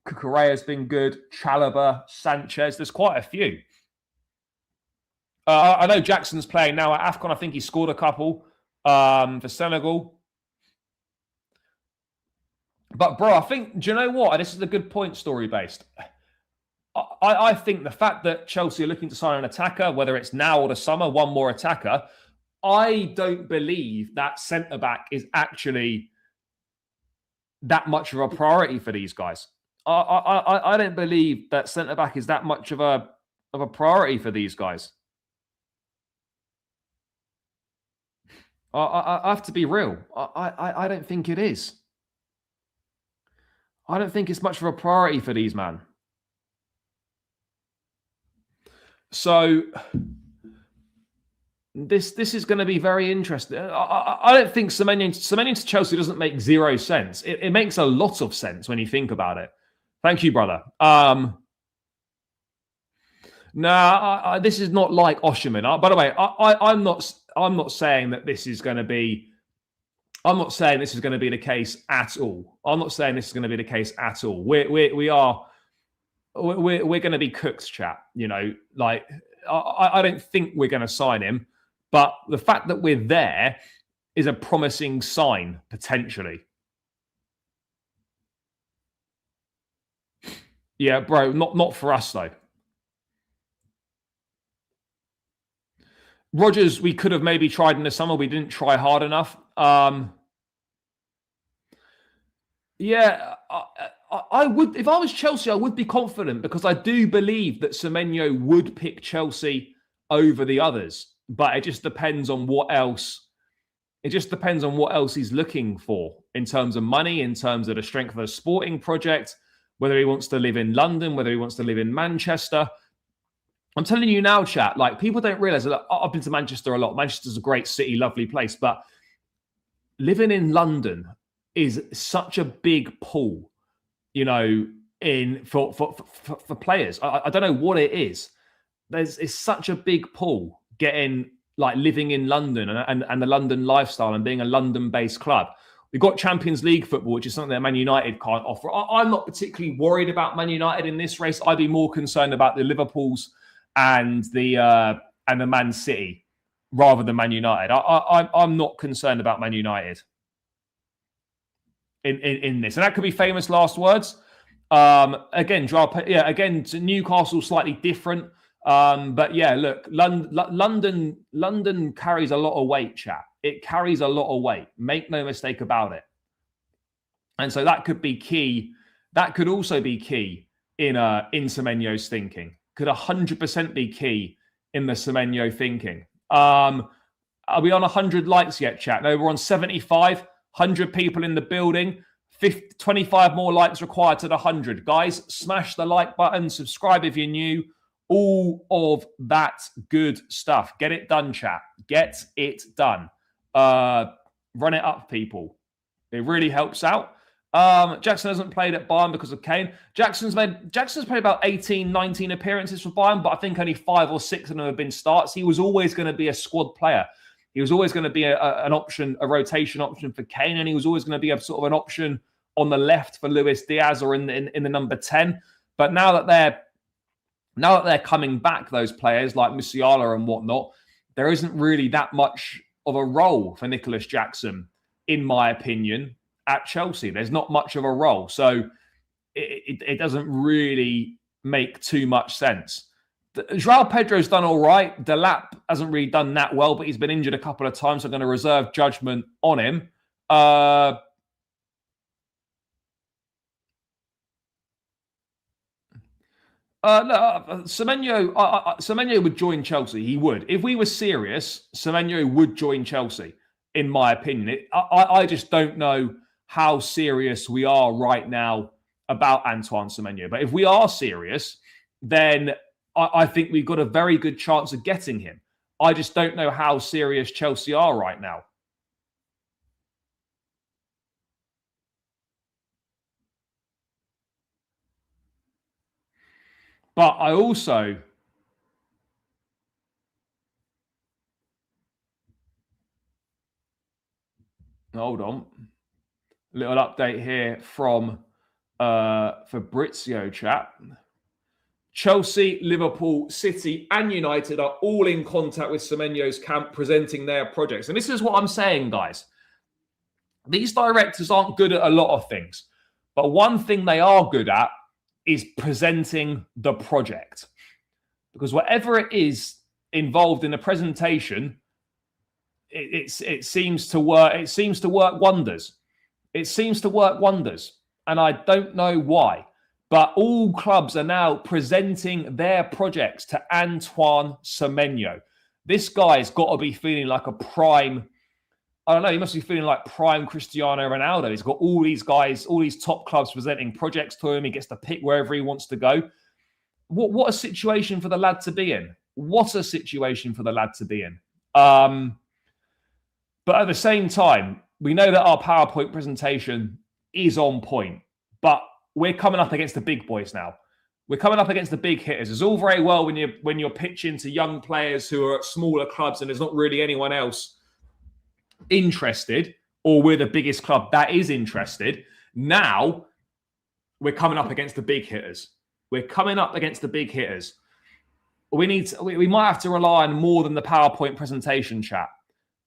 Cucurella's been good, Chalobah, Sanchez. There's quite a few. I know Jackson's playing now at AFCON. I think he scored a couple for Senegal. But, bro, I think, do you know what? This is a good point, story-based. I think the fact that Chelsea are looking to sign an attacker, whether it's now or the summer, one more attacker, I don't believe that centre-back is actually that much of a priority for these guys. I don't believe that centre-back is that much of a priority for these guys. I have to be real. I don't think it is. I don't think it's much of a priority for these men. So this is going to be very interesting. I don't think Semenyo to Chelsea doesn't make zero sense. It makes a lot of sense when you think about it. Thank you, brother. This is not like Osherman. By the way, I'm not saying that this is going to be. I'm not saying this is going to be the case at all. I'm not saying this is going to be the case at all. We're going to be cooked, chat. You know, like I don't think we're going to sign him, but the fact that we're there is a promising sign potentially. Yeah, bro, not for us though. Rodgers, we could have maybe tried in the summer. We didn't try hard enough. Yeah, I would. If I was Chelsea, I would be confident because I do believe that Semenyo would pick Chelsea over the others. But it just depends on what else. It just depends on what else he's looking for in terms of money, in terms of the strength of a sporting project, whether he wants to live in London, whether he wants to live in Manchester. I'm telling you now, chat, like people don't realize that I've been to Manchester a lot. Manchester's a great city, lovely place, but living in London is such a big pull, you know, for players. I don't know what it is. It's such a big pull getting like living in London and the London lifestyle and being a London-based club. We've got Champions League football, which is something that Man United can't offer. I'm not particularly worried about Man United in this race. I'd be more concerned about the Liverpools and the Man City rather than Man United. I'm not concerned about Man United in this, and that could be famous last words. Again, Newcastle slightly different, but yeah, look, London carries a lot of weight, chat. It carries a lot of weight. Make no mistake about it. And so that could be key. That could also be key in Semenyo's thinking. Could 100% be key in the Semenyo thinking. Are we on 100 likes yet, chat? No, we're on 75. 100 people in the building. 25 more likes required to the 100. Guys, smash the like button. Subscribe if you're new. All of that good stuff. Get it done, chat. Get it done. Run it up, people. It really helps out. Jackson hasn't played at Bayern because of Kane. Jackson's played about 18, 19 appearances for Bayern, but I think only 5 or 6 of them have been starts. He was always going to be a squad player. He was always going to be an option, a rotation option for Kane, and he was always going to be a sort of an option on the left for Luis Diaz or in the number 10. But now that they're coming back, those players like Musiala and whatnot, there isn't really that much of a role for Nicholas Jackson, in my opinion, at Chelsea. There's not much of a role. So it doesn't really make too much sense. João Pedro's done all right. Delap hasn't really done that well, but he's been injured a couple of times. So I'm going to reserve judgment on him. Semenyo would join Chelsea. He would. If we were serious, Semenyo would join Chelsea, in my opinion. I just don't know how serious we are right now about Antoine Semenyo. But if we are serious, then I think we've got a very good chance of getting him. I just don't know how serious Chelsea are right now. But I also... Hold on. Little update here from Fabrizio chat. Chelsea, Liverpool, City, and United are all in contact with Semenyo's camp presenting their projects. And this is what I'm saying, guys. These directors aren't good at a lot of things. But one thing they are good at is presenting the project. Because whatever it is involved in the presentation, it seems to work. It seems to work wonders. It seems to work wonders. And I don't know why. But all clubs are now presenting their projects to Antoine Semenyo. This guy's got to be feeling like a prime... I don't know, he must be feeling like prime Cristiano Ronaldo. He's got all these guys, all these top clubs presenting projects to him. He gets to pick wherever he wants to go. What a situation for the lad to be in. What a situation for the lad to be in. But at the same time, we know that our PowerPoint presentation is on point. But we're coming up against the big boys now. We're coming up against the big hitters. It's all very well when you're pitching to young players who are at smaller clubs and there's not really anyone else interested, or we're the biggest club that is interested. Now we're coming up against the big hitters. We're coming up against the big hitters. We might have to rely on more than the PowerPoint presentation, chat.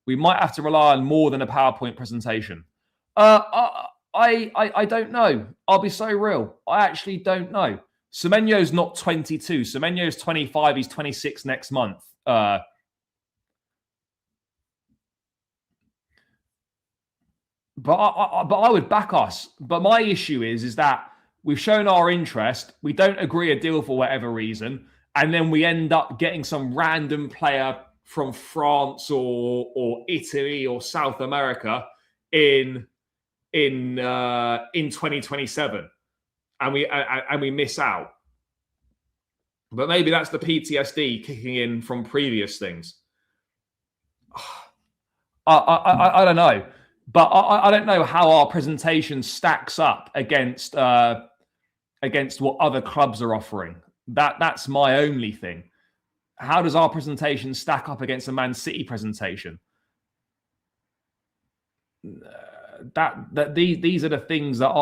We might have to rely on more than a PowerPoint presentation. I don't know. I'll be so real. I actually don't know. Semenyo's not 22. Semenyo's 25. He's 26 next month. But I would back us. But my issue is that we've shown our interest. We don't agree a deal for whatever reason, and then we end up getting some random player from France or Italy or South America in 2027, and we miss out. But maybe that's the PTSD kicking in from previous things. I don't know, but I don't know how our presentation stacks up against what other clubs are offering. That's my only thing. How does our presentation stack up against a Man City presentation? These are the things that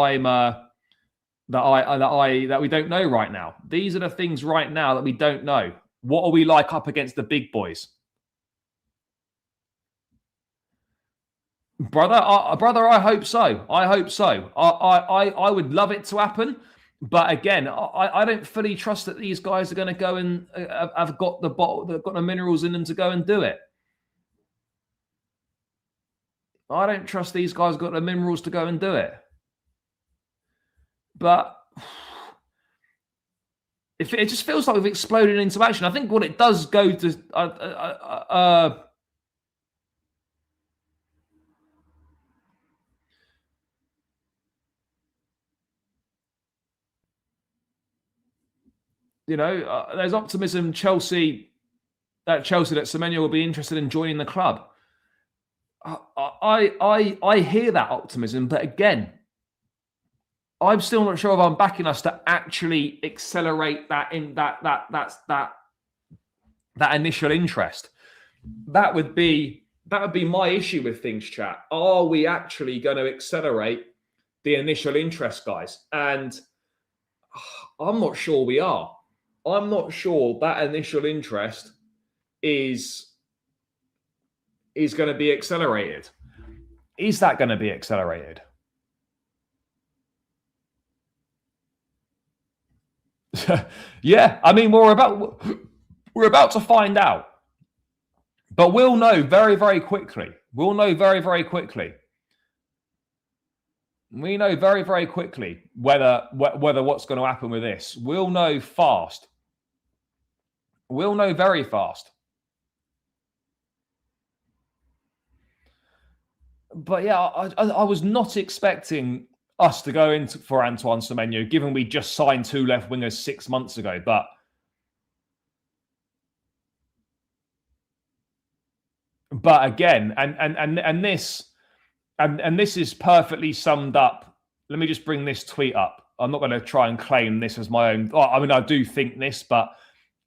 we don't know right now. These are the things right now that we don't know. What are we like up against the big boys? Brother, I hope so. I hope so. I would love it to happen. But again, I don't fully trust that these guys are going to go and have got the bottle, they've got the minerals in them to go and do it. I don't trust these guys got the minerals to go and do it. But if it just feels like we've exploded into action. I think what it does go to there's optimism. Chelsea that Semenyo will be interested in joining the club. I hear that optimism, but again, I'm still not sure if I'm backing us to actually accelerate that initial interest. That would be my issue with things, chat. Are we actually going to accelerate the initial interest, guys? And I'm not sure we are. I'm not sure that initial interest is going to be accelerated. Is that going to be accelerated? Yeah, I mean, we're about to find out. But we'll know very, very quickly. We'll know very, very quickly. We know very, very quickly whether what's going to happen with this. We'll know fast. We'll know very fast. But yeah, I was not expecting us to go into for Antoine Semenyo, given we just signed 2 left wingers 6 months ago. But again, and this is perfectly summed up. Let me just bring this tweet up. I'm not going to try and claim this as my own. I mean, I do think this, but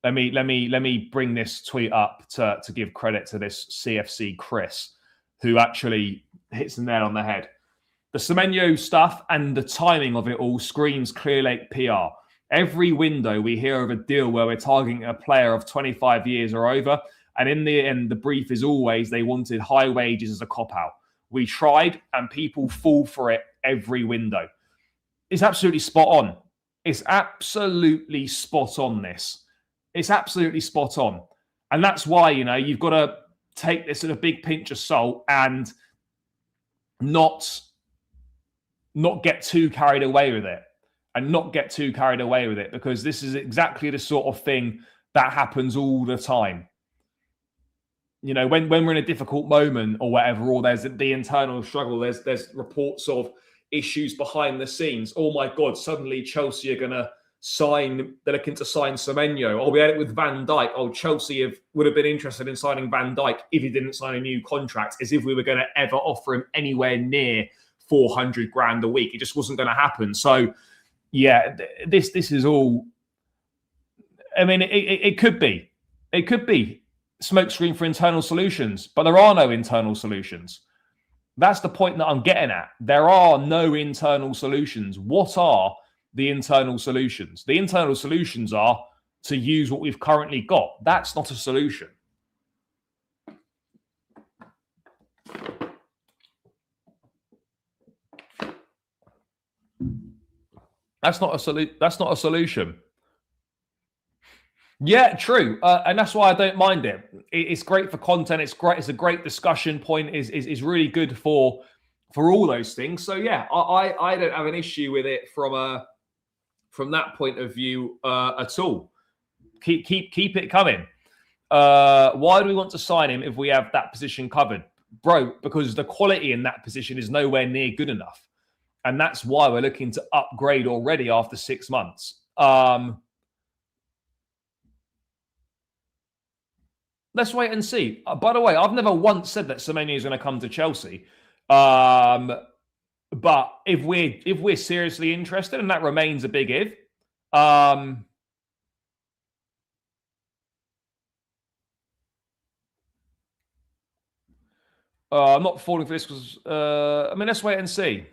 let me bring this tweet up to give credit to this CFC Chris, who actually hits the nail on the head. The Semenyo stuff and the timing of it all screams Clear Lake PR. Every window we hear of a deal where we're targeting a player of 25 years or over, and in the end, the brief is always they wanted high wages as a cop-out. We tried, and people fall for it every window. It's absolutely spot on. It's absolutely spot on, this. It's absolutely spot on. And that's why, you've got to take this at a big pinch of salt and not get too carried away with it. Because this is exactly the sort of thing that happens all the time. When we're in a difficult moment or whatever, or there's the internal struggle, there's reports of issues behind the scenes. Oh my God, suddenly Chelsea are going to they're looking to sign Semenyo. Oh, we had it with Van Dijk. Oh, Chelsea would have been interested in signing Van Dijk if he didn't sign a new contract, as if we were going to ever offer him anywhere near 400 grand a week. It just wasn't going to happen. So, yeah, this is all. I mean, it could be smokescreen for internal solutions, but there are no internal solutions. That's the point that I'm getting at. There are no internal solutions. What are the internal solutions? The internal solutions are to use what we've currently got. That's not a solution. That's not a solution. Yeah, true, and that's why I don't mind it. It's great for content. It's great. It's a great discussion point. Is really good for all those things. So yeah, I don't have an issue with it from that point of view at all. Keep it coming. Why do we want to sign him if we have that position covered, bro? Because the quality in that position is nowhere near good enough, and that's why we're looking to upgrade already after 6 months. Let's wait and see. By the way, I've never once said that Semenyo is going to come to Chelsea. But if we're seriously interested, and that remains a big if, I'm not falling for this because let's wait and see.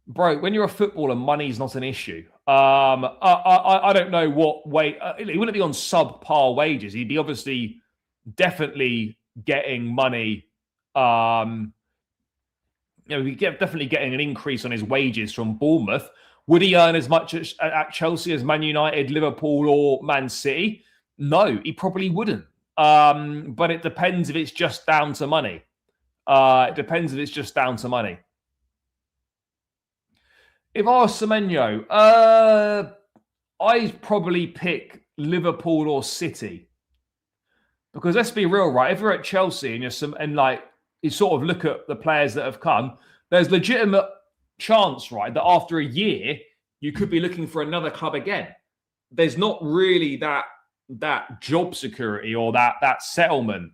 Bro, when you're a footballer, money's not an issue. I don't know what way. He wouldn't be on subpar wages. He'd be obviously definitely getting money. He'd definitely getting an increase on his wages from Bournemouth. Would he earn as much at Chelsea as Man United, Liverpool, or Man City? No, he probably wouldn't. But it depends if it's just down to money. If I was Semenyo, I'd probably pick Liverpool or City. Because let's be real, right? If you're at Chelsea and you sort of look at the players that have come, there's legitimate chance, right, that after a year you could be looking for another club again. There's not really that job security or that settlement.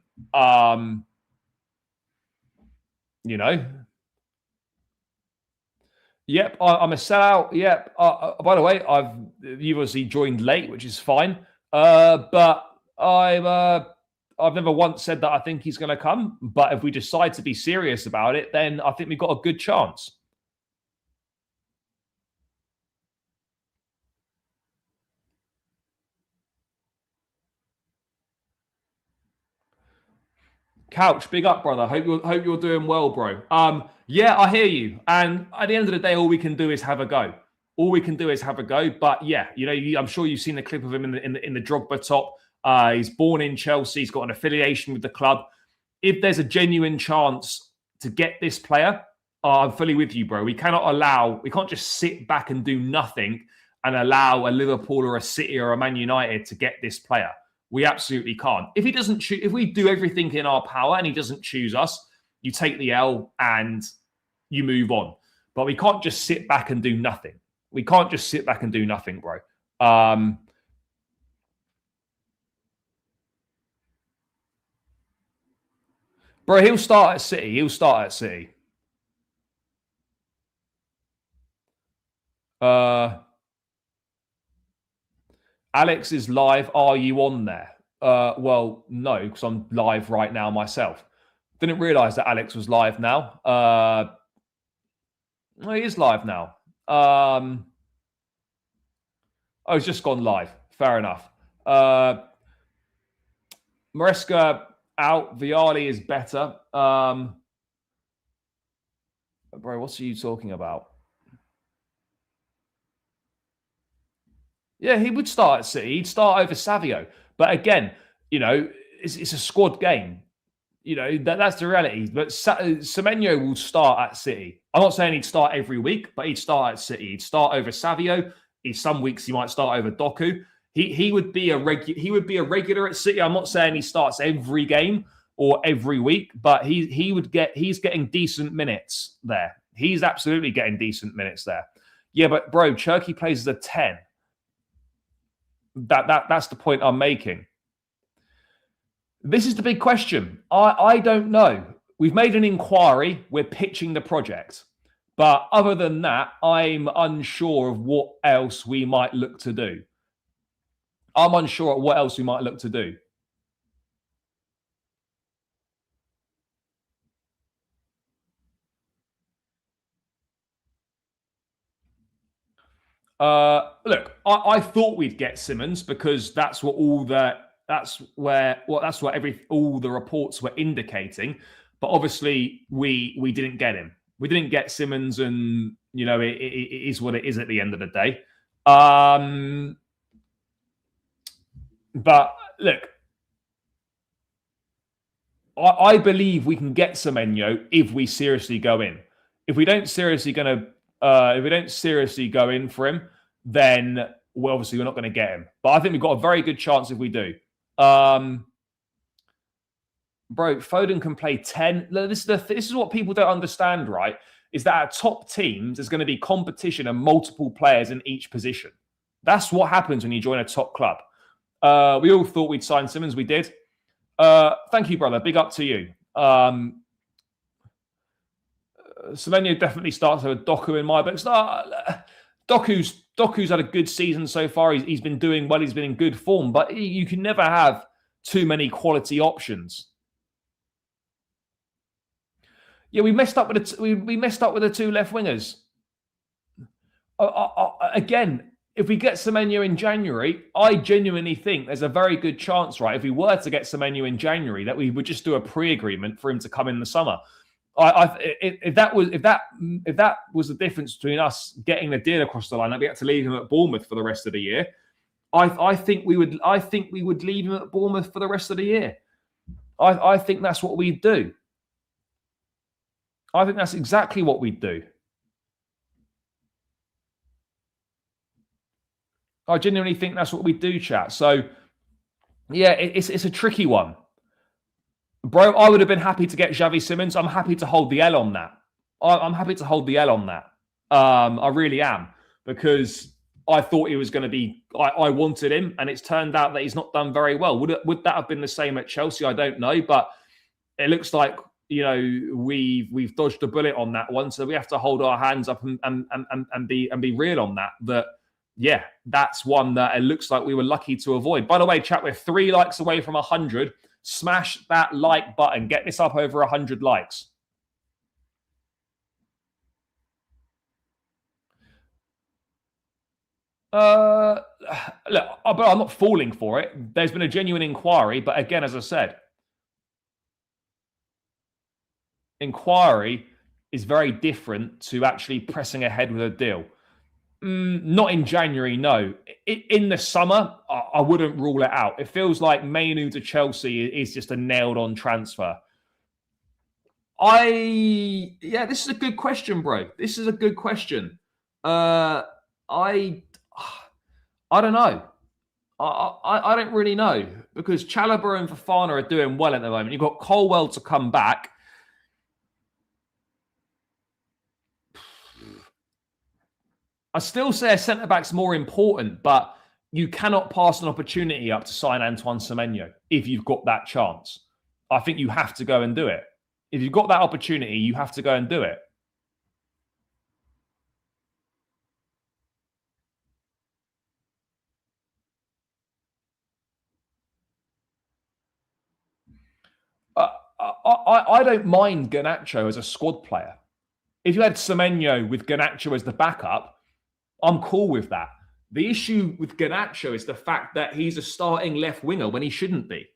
Yep, I'm a sellout. Yep. By the way, you've obviously joined late, which is fine. But I've never once said that I think he's going to come. But if we decide to be serious about it, then I think we've got a good chance. Couch, big up, brother. Hope you're doing well, bro. Yeah, I hear you. And at the end of the day, all we can do is have a go. But yeah, I'm sure you've seen the clip of him in the Drogba top. He's born in Chelsea. He's got an affiliation with the club. if there's a genuine chance to get this player, I'm fully with you, bro. We can't just sit back and do nothing and allow a Liverpool or a City or a Man United to get this player. We absolutely can't. If he doesn't choose, if we do everything in our power and he doesn't choose us, you take the L and you move on. But we can't just sit back and do nothing. We can't just sit back and do nothing, bro. Bro, he'll start at City. He'll start at City. Alex is live. Are you on there? Well, no, because I'm live right now myself. Didn't realize that Alex was live now. He is live now. Oh, he's just gone live. Fair enough. Maresca out. Viali is better. Bro, what's you talking about? Yeah, he would start at City. He'd start over Savio. But again, you know, it's a squad game. You know, that's the reality. But Semenyo will start at City. I'm not saying he'd start every week, but he'd start at City. He'd start over Savio. Some weeks he might start over Doku. He would be a regular at City. I'm not saying he starts every game or every week, but he's getting decent minutes there. He's absolutely getting decent minutes there. Yeah, but bro, Cherki plays as a 10. That's the point I'm making. This is the big question. I don't know. We've made an inquiry. We're pitching the project. But other than that, I'm unsure of what else we might look to do. I'm unsure of what else we might look to do. Look, I thought we'd get Simmons because that's what all the reports were indicating. But obviously, we didn't get him. We didn't get Simmons, and you know it is what it is at the end of the day. But look, I believe we can get Semenyo if we seriously go in. If we don't seriously go in for him, then obviously we're not going to get him. But I think we've got a very good chance if we do. Bro, Foden can play 10. This is what people don't understand, right? Is that at top teams, there's going to be competition and multiple players in each position. That's what happens when you join a top club. We all thought we'd sign Simmons. We did. Thank you, brother. Big up to you. Semenyo definitely starts with Doku in my books. Doku's had a good season so far. He's been doing well. He's been in good form. But you can never have too many quality options. Yeah, we messed up with the two left wingers. Again, if we get Semenyo in January, I genuinely think there's a very good chance, right? If we were to get Semenyo in January, that we would just do a pre-agreement for him to come in the summer. If that was the difference between us getting the deal across the line, that we had to leave him at Bournemouth for the rest of the year. I think we would leave him at Bournemouth for the rest of the year. I think that's what we'd do. I think that's exactly what we'd do. I genuinely think that's what we'd do, chat. So, yeah, it's a tricky one. Bro, I would have been happy to get Xavi Simmons. I'm happy to hold the L on that. I'm happy to hold the L on that. I really am. Because I thought he was going to be... I wanted him, and it's turned out that he's not done very well. Would that have been the same at Chelsea? I don't know. But it looks like, you know, we've dodged a bullet on that one. So we have to hold our hands up and be real on that. That, yeah, that's one that it looks like we were lucky to avoid. By the way, chat, we're 3 likes away from 100. Smash that like button. Get this up over 100 likes. Look, but I'm not falling for it. There's been a genuine inquiry, but again, as I said, inquiry is very different to actually pressing ahead with a deal. Not in January, no. In the summer, I wouldn't rule it out. It feels like Mainu to Chelsea is just a nailed-on transfer. This is a good question, bro. This is a good question. I don't know. I don't really know, because Chalobah and Fofana are doing well at the moment. You've got Colwell to come back. I still say a centre-back's more important, but you cannot pass an opportunity up to sign Antoine Semenyo if you've got that chance. I think you have to go and do it. If you've got that opportunity, you have to go and do it. I don't mind Garnacho as a squad player. If you had Semenyo with Garnacho as the backup, I'm cool with that. The issue with Garnacho is the fact that he's a starting left winger when he shouldn't be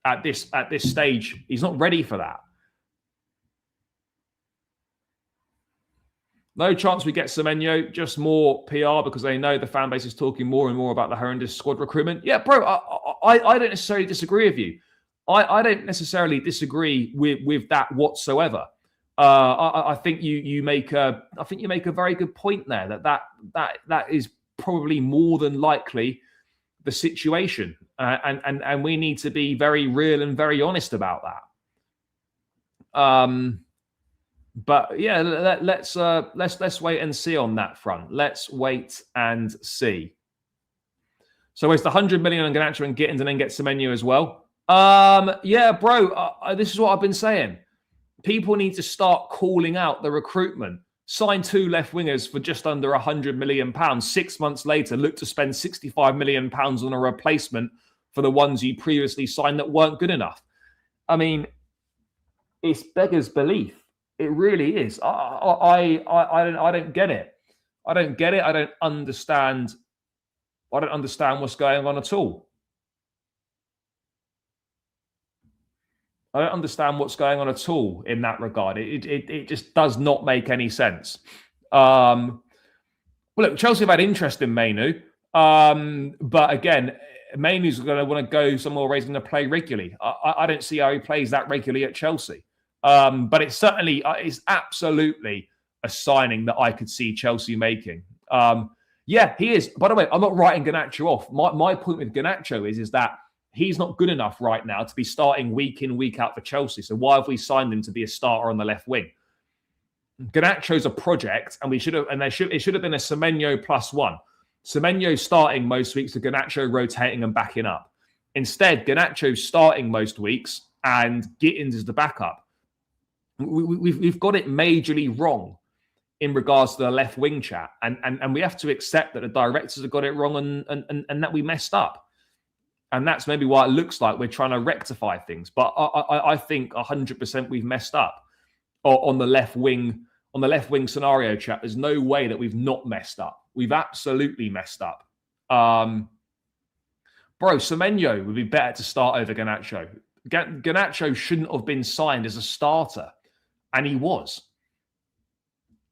at this stage. He's not ready for that. No chance we get Semenyo, just more PR because they know the fan base is talking more and more about the horrendous squad recruitment. Yeah, bro, I don't necessarily disagree with you. I don't necessarily disagree with that whatsoever. I think you make a very good point there that is probably more than likely the situation, and we need to be very real and very honest about that. But yeah, let's wait and see on that front. Let's wait and see. So it's the 100 million on Garnacho and Gittins, and then get Semenyo as well. Yeah, bro. This is what I've been saying. People need to start calling out the recruitment. Sign 2 left wingers for just under £100 million. 6 months later, look to spend £65 million on a replacement for the ones you previously signed that weren't good enough. I mean, it's beggars belief. It really is. I don't get it. I don't get it. I don't understand. I don't understand what's going on at all. I don't understand what's going on at all in that regard. It just does not make any sense. Well, look, Chelsea have had interest in Mainu, but again, Mainu's going to want to go somewhere where he's going to play regularly. I don't see how he plays that regularly at Chelsea. But it's certainly, it's absolutely a signing that I could see Chelsea making. Yeah, he is. By the way, I'm not writing Garnacho off. My point with Garnacho is that he's not good enough right now to be starting week in, week out for Chelsea. So why have we signed him to be a starter on the left wing? Garnacho's a project, and it should have been a Semenyo +1. Semenyo starting most weeks, the Garnacho rotating and backing up. Instead, Garnacho's starting most weeks, and Gittins is the backup. We've got it majorly wrong in regards to the left wing chat, and we have to accept that the directors have got it wrong and that we messed up. And that's maybe why it looks like we're trying to rectify things. But I think 100% we've messed up on the left wing scenario chat. There's no way that we've not messed up. We've absolutely messed up. Bro, Semenyo would be better to start over Garnacho. Garnacho shouldn't have been signed as a starter, and he was.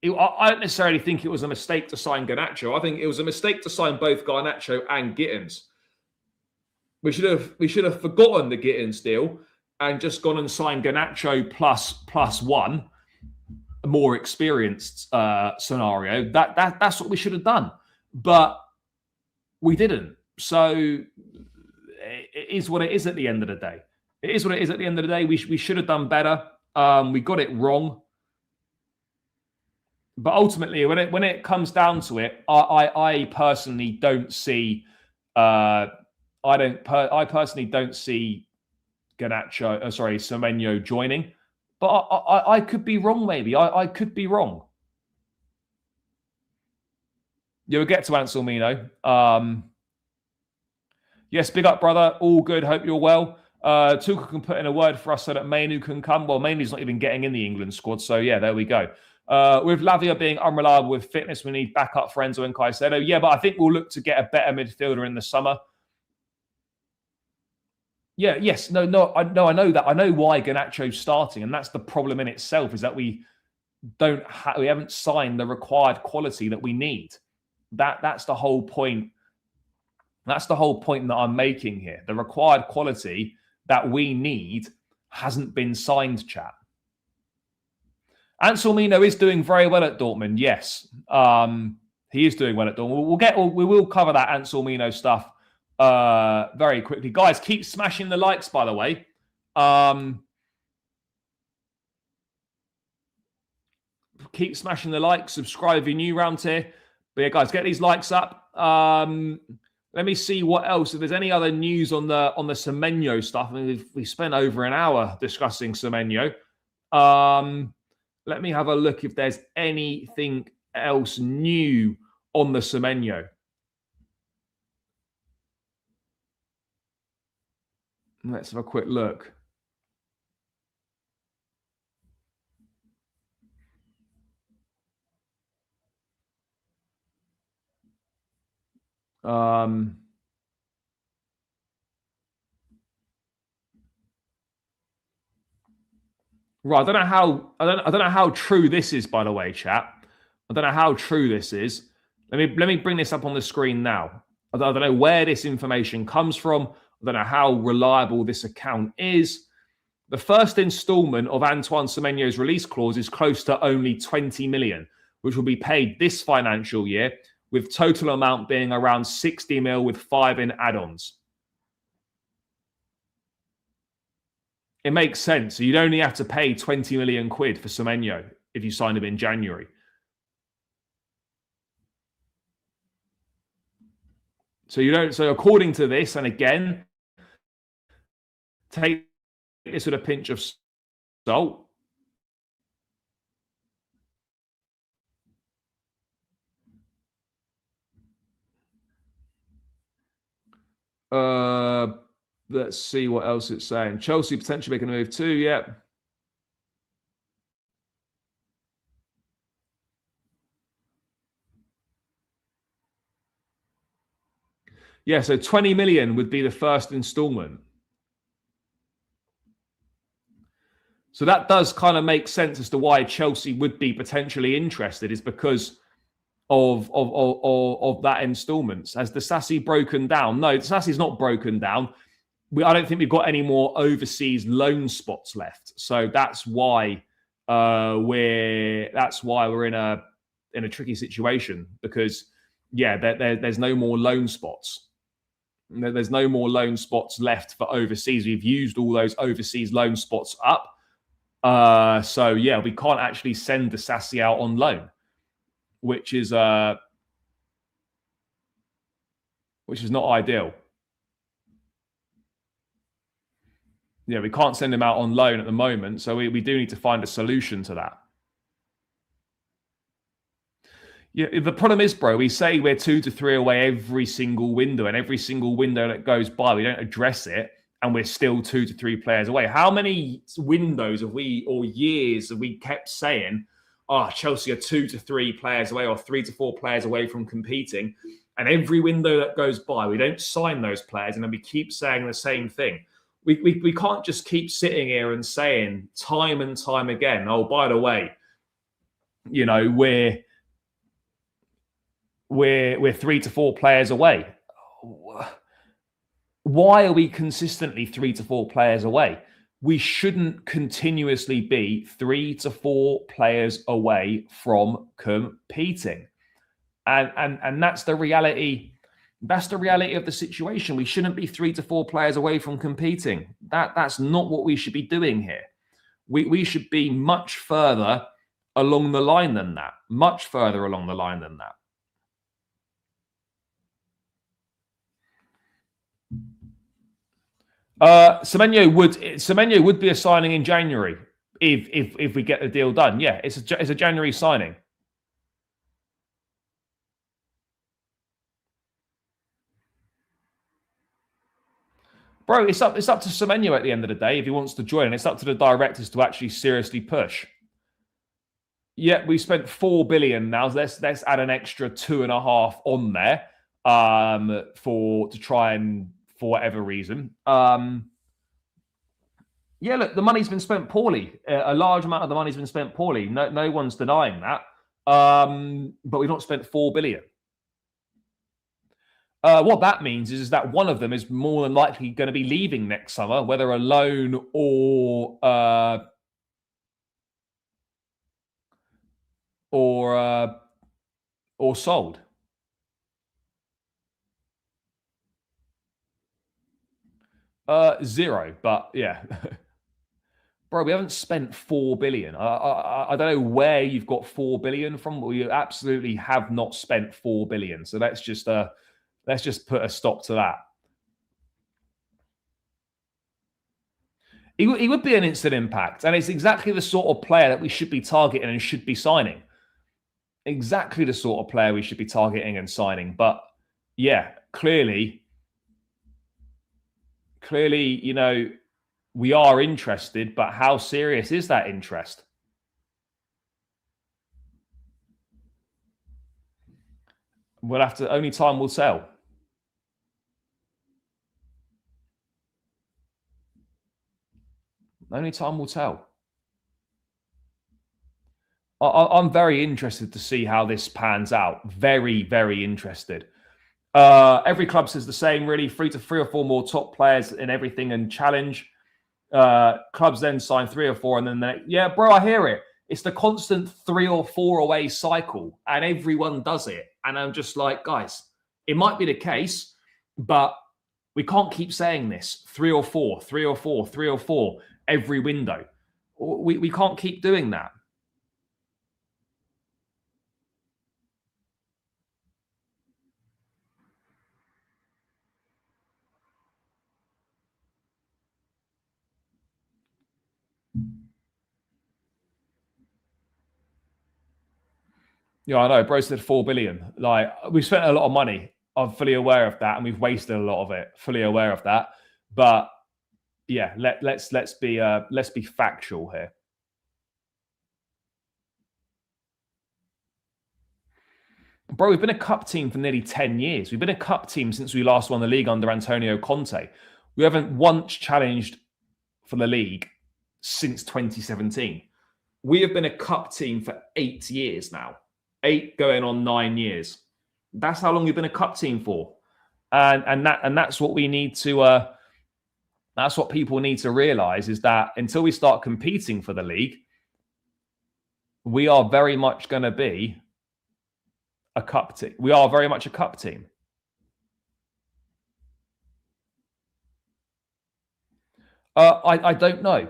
I don't necessarily think it was a mistake to sign Garnacho. I think it was a mistake to sign both Garnacho and Gittins. We should have forgotten the Gittins deal and just gone and signed Garnacho +1, a more experienced scenario. That's what we should have done, but we didn't. So it is what it is at the end of the day. It is what it is at the end of the day. We should have done better. We got it wrong. But ultimately, when it comes down to it, I personally don't see. I personally don't see Semenyo joining. But I could be wrong. Maybe I could be wrong. You'll get to Anselmino. Yes, big up, brother. All good. Hope you're well. Tuchel can put in a word for us so that Mainu can come. Well, Mainu's not even getting in the England squad. So, yeah, there we go. With Lavia being unreliable with fitness, we need backup for Enzo and Caicedo. Yeah, but I think we'll look to get a better midfielder in the summer. Yeah, yes. No, I know that. I know why Garnacho's starting, and that's the problem in itself, is that we haven't signed the required quality that we need. That's the whole point. That's the whole point that I'm making here. The required quality that we need hasn't been signed, chat. Anselmino is doing very well at Dortmund. Yes, he is doing well at Dortmund. We will cover that Anselmino stuff very quickly, guys. Keep smashing the likes, by the way. Keep smashing the likes. Subscribe if you're new around here. But yeah, guys, get these likes up. Let me see what else. If there's any other news on the Semenyo stuff, I mean, we spent over an hour discussing Semenyo. Let me have a look if there's anything else new on the Semenyo. Let's have a quick look. Right, I don't know how true this is, by the way, chat. I don't know how true this is. Let me bring this up on the screen now. I don't know where this information comes from. I don't know how reliable this account is. The first installment of Antoine Semenyo's release clause is close to only 20 million, which will be paid this financial year, with total amount being around 60 mil with 5 in add-ons. It makes sense. So you'd only have to pay 20 million quid for Semenyo if you signed him in January. So you don't. So according to this, and again, take this with a pinch of salt. Let's see what else it's saying. Chelsea potentially making a move too. Yeah. Yeah, so 20 million would be the first installment. So that does kind of make sense as to why Chelsea would be potentially interested, is because of that installment. Has the Disasi broken down? No, the Disasi's not broken down. I don't think we've got any more overseas loan spots left. So that's why we're in a tricky situation, because there's no more loan spots. There's no more loan spots left for overseas. We've used all those overseas loan spots up. So yeah, we can't actually send the Disasi out on loan, which is not ideal. Yeah, we can't send him out on loan at the moment, so we do need to find a solution to that. Yeah, the problem is, bro, we say we're 2 to 3 away every single window, and every single window that goes by, we don't address it, and we're still 2 to 3 players away. How many windows or years have we kept saying, oh, Chelsea are 2 to 3 players away, or 3 to 4 players away from competing? And every window that goes by, we don't sign those players, and then we keep saying the same thing. We can't just keep sitting here and saying time and time again, oh, by the way, you know, we're 3 to 4 players away. Why are we consistently 3 to 4 players away? We shouldn't continuously be 3 to 4 players away from competing. And that's the reality. That's the reality of the situation. We shouldn't be 3 to 4 players away from competing. That's not what we should be doing here. We should be much further along the line than that. Much further along the line than that. Semenyo would be a signing in January if we get the deal done. Yeah, it's a January signing. Bro, it's up to Semenyo at the end of the day if he wants to join. It's up to the directors to actually seriously push. Yeah, we spent 4 billion now. Let's add an extra 2.5 on there to try and, for whatever reason. Yeah, look, the money's been spent poorly. A large amount of the money's been spent poorly. No one's denying that. But we've not spent 4 billion. What that means is that one of them is more than likely going to be leaving next summer, whether a loan or or sold. Zero, but yeah. Bro, we haven't spent 4 billion. I don't know where you've got 4 billion from, but we absolutely have not spent 4 billion. So let's just put a stop to that. He would be an instant impact, and it's exactly the sort of player that we should be targeting and should be signing. Exactly the sort of player we should be targeting and signing. But yeah, clearly, you know, we are interested, but how serious is that interest? We'll have to, only time will tell. Only time will tell. I'm very interested to see how this pans out. Very, very interested. Every club says the same, really. 3 or 4 more top players in everything and challenge. Clubs then sign 3 or 4, and then yeah, bro, I hear it. It's the constant 3 or 4 away cycle, and everyone does it. And I'm just like, guys, it might be the case, but we can't keep saying this 3 or 4, 3 or 4, 3 or 4 every window. We can't keep doing that. Yeah, I know. Bro said 4 billion. Like, we've spent a lot of money. I'm fully aware of that, and we've wasted a lot of it. Fully aware of that. But yeah, let's be factual here. Bro, we've been a cup team for nearly 10 years. We've been a cup team since we last won the league under Antonio Conte. We haven't once challenged for the league since 2017. We have been a cup team for 8 years now. 8 going on 9 years. That's how long we've been a cup team for. And that's what we need to that's what people need to realize, is that until we start competing for the league, we are very much going to be a cup team. We are very much a cup team. I don't know.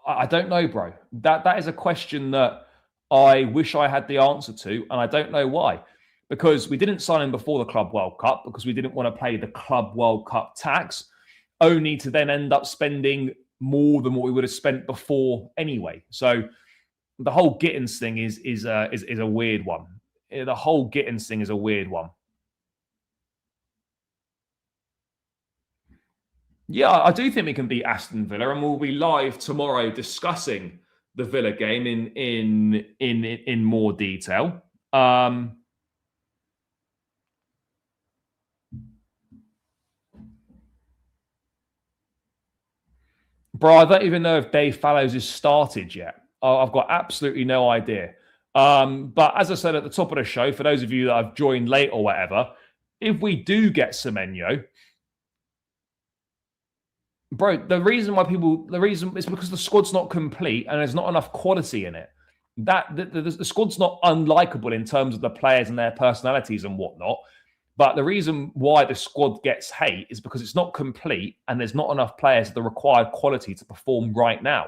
I don't know, bro. That is a question that I wish I had the answer to, and I don't know why. Because we didn't sign him before the Club World Cup, because we didn't want to pay the Club World Cup tax, only to then end up spending more than what we would have spent before anyway. So the whole Gittins thing is a weird one. The whole Gittins thing is a weird one. Yeah, I do think we can beat Aston Villa, and we'll be live tomorrow discussing the Villa game in more detail. Bro, I don't even know if Dave Fallows has started yet. I've got absolutely no idea. But as I said at the top of the show, for those of you that have joined late or whatever, if we do get Semenyo, bro, the reason is because the squad's not complete and there's not enough quality in it. The squad's not unlikable in terms of the players and their personalities and whatnot. But the reason why the squad gets hate is because it's not complete and there's not enough players of the required quality to perform right now.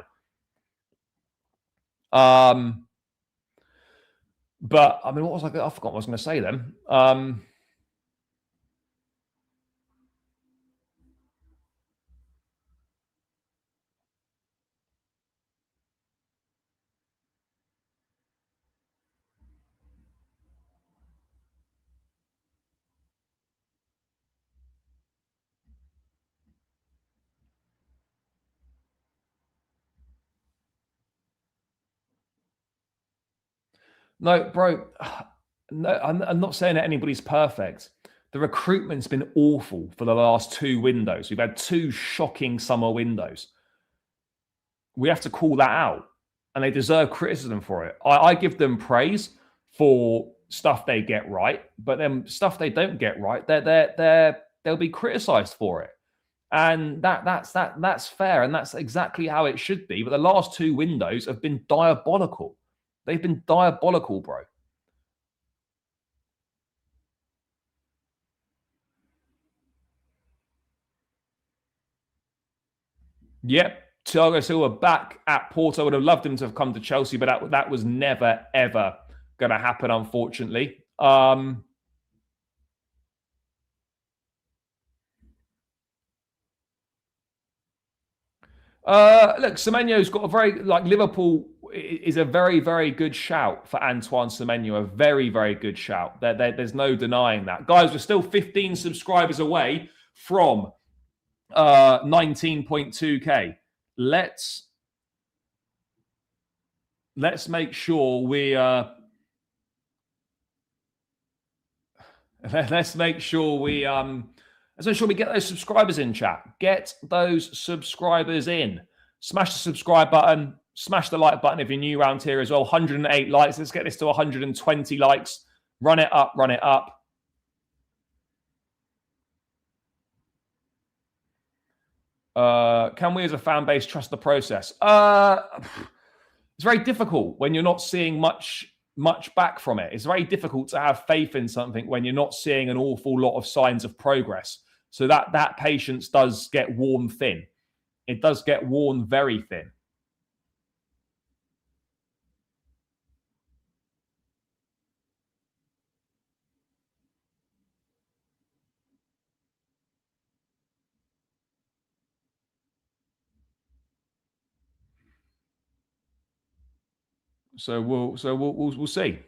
But I mean, I forgot what I was going to say then. No, bro. No, I'm not saying that anybody's perfect. The recruitment's been awful for the last 2 windows. We've had 2 shocking summer windows. We have to call that out, and they deserve criticism for it. I give them praise for stuff they get right, but then stuff they don't get right, they'll be criticised for it, and that's fair, and that's exactly how it should be. But the last 2 windows have been diabolical. They've been diabolical, bro. Yep. Thiago Silva back at Porto. I would have loved him to have come to Chelsea, but that was never, ever going to happen, unfortunately. Look, Semenyo's got a very, Liverpool is a very, very good shout for Antoine Semenyo. A very, very good shout. There's no denying that. Guys, we're still 15 subscribers away from 19.2k. Let's make sure we let's make sure we get those subscribers in, chat. Get those subscribers in. Smash the subscribe button. Smash the like button if you're new around here as well. 108 likes. Let's get this to 120 likes. Run it up. Run it up. Can we as a fan base trust the process? It's very difficult when you're not seeing much back from it. It's very difficult to have faith in something when you're not seeing an awful lot of signs of progress. So that patience does get worn thin. It does get worn very thin. So we'll see.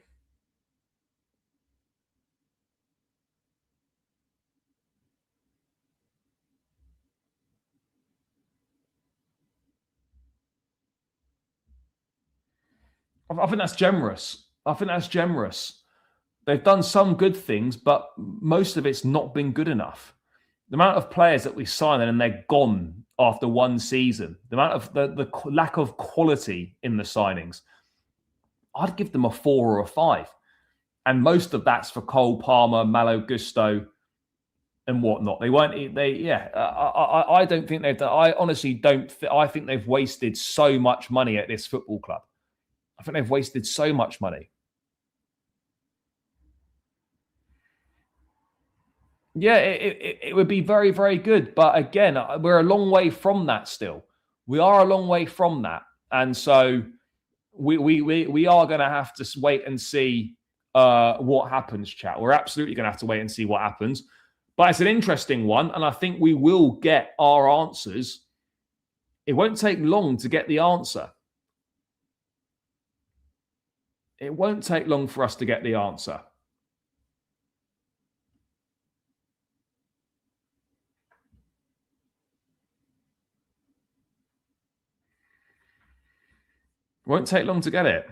I think that's generous. They've done some good things, but most of it's not been good enough. The amount of players that we sign and they're gone after one season, the amount of the lack of quality in the signings, I'd give them a 4 or a 5. And most of that's for Cole Palmer, Malo Gusto, and whatnot. I don't think they've done. I honestly don't. I think they've wasted so much money at this football club. I think they've wasted so much money. Yeah, it would be very, very good. But again, we're a long way from that still. We are a long way from that. And so we are going to have to wait and see what happens, chat. We're absolutely going to have to wait and see what happens. But it's an interesting one. And I think we will get our answers. It won't take long to get the answer. It won't take long for us to get the answer. Won't take long to get it.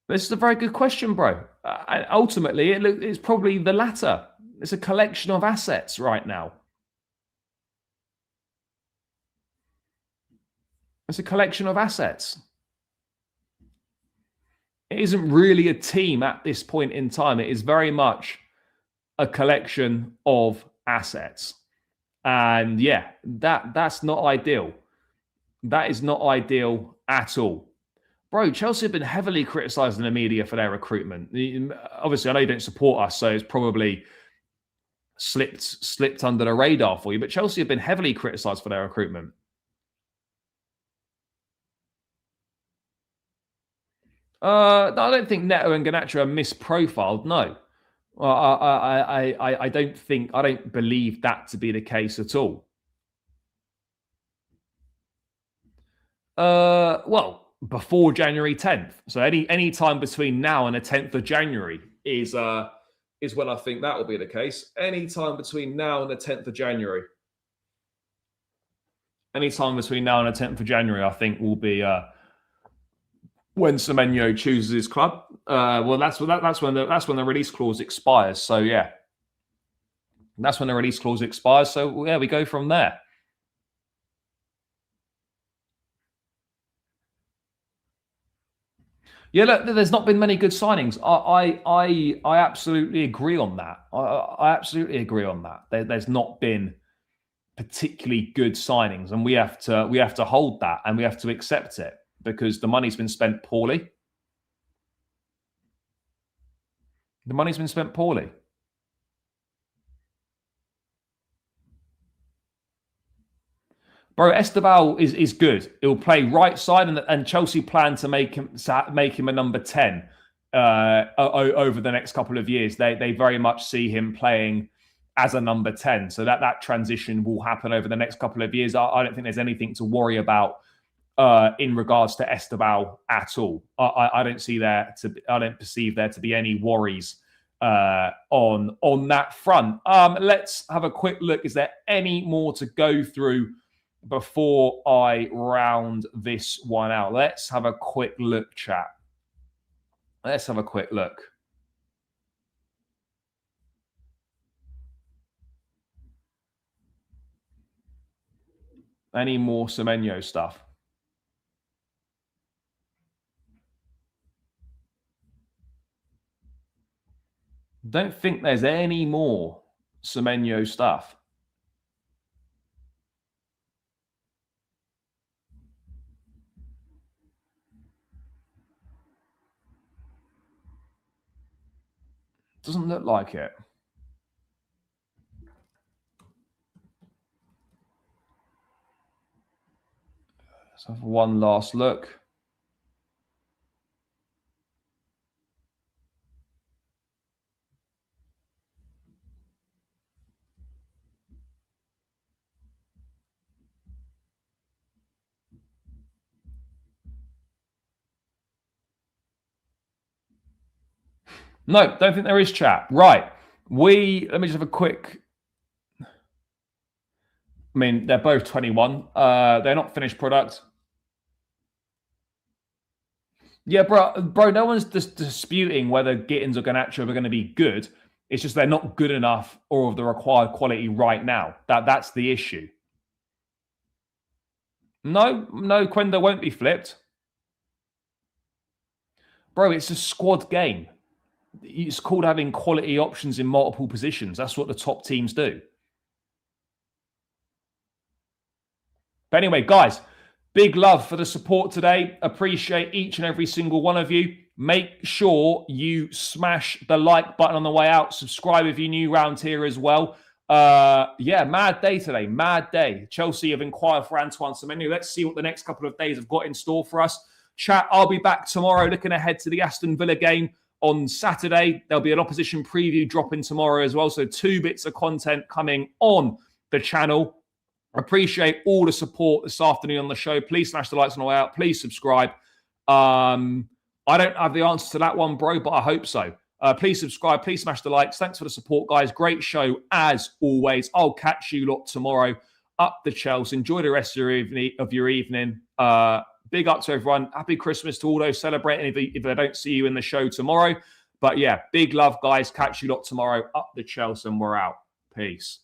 This is a very good question, bro. Ultimately, it's probably the latter. It's a collection of assets right now. It's a collection of assets. It isn't really a team at this point in time. It is very much a collection of assets. And yeah, that's not ideal. That is not ideal at all. Bro, Chelsea have been heavily criticised in the media for their recruitment. Obviously, I know you don't support us, so it's probably slipped under the radar for you. But Chelsea have been heavily criticised for their recruitment. I don't think Neto and Garnacho are misprofiled. No, I don't believe that to be the case at all. Well, before January 10th. So any time between now and the 10th of January is when I think that will be the case. Any time between now and the 10th of January. Any time between now and the 10th of January, I think will be when Semenyo chooses his club. Well, that's when the release clause expires. So yeah, that's when the release clause expires. So yeah, we go from there. Yeah, look, there's not been many good signings. I absolutely agree on that. I absolutely agree on that. There's not been particularly good signings, and we have to hold that, and we have to accept it because the money's been spent poorly. The money's been spent poorly. Bro, Esteval is good. He'll play right side, and Chelsea plan to make him a number 10 over the next couple of years. They very much see him playing as a number 10. So that transition will happen over the next couple of years. I don't think there's anything to worry about in regards to Esteval at all. I don't perceive there to be any worries on that front. Let's have a quick look. Is there any more to go through before I round this one out? Let's have a quick look, chat. Let's have a quick look. Any more Semenyo stuff? Don't think there's any more Semenyo stuff. Doesn't look like it. Let's have one last look. No, don't think there is, chat. Right. Let me just have a quick. I mean, they're both 21. They're not finished products. Yeah, bro, no one's disputing whether Gittins or Garnacho are going to be good. It's just they're not good enough or of the required quality right now. That's the issue. No, Quenda won't be flipped. Bro, it's a squad game. It's called having quality options in multiple positions. That's what the top teams do. But anyway, guys, big love for the support today. Appreciate each and every single one of you. Make sure you smash the like button on the way out. Subscribe if you're new around here as well. Yeah, mad day today. Mad day. Chelsea have inquired for Antoine Semenyo. Let's see what the next couple of days have got in store for us. Chat, I'll be back tomorrow looking ahead to the Aston Villa game on Saturday. There'll be an opposition preview dropping tomorrow as well. So 2 bits of content coming on the channel. Appreciate all the support this afternoon on the show. Please smash the likes on the way out. Please subscribe. I don't have the answer to that one, bro, but I hope so. Please subscribe. Please smash the likes. Thanks for the support, guys. Great show as always. I'll catch you lot tomorrow. Up the Chelsea. Enjoy the rest of your evening. Big up to everyone. Happy Christmas to all those celebrating if I don't see you in the show tomorrow. But yeah, big love, guys. Catch you lot tomorrow. Up the Chelsea, and we're out. Peace.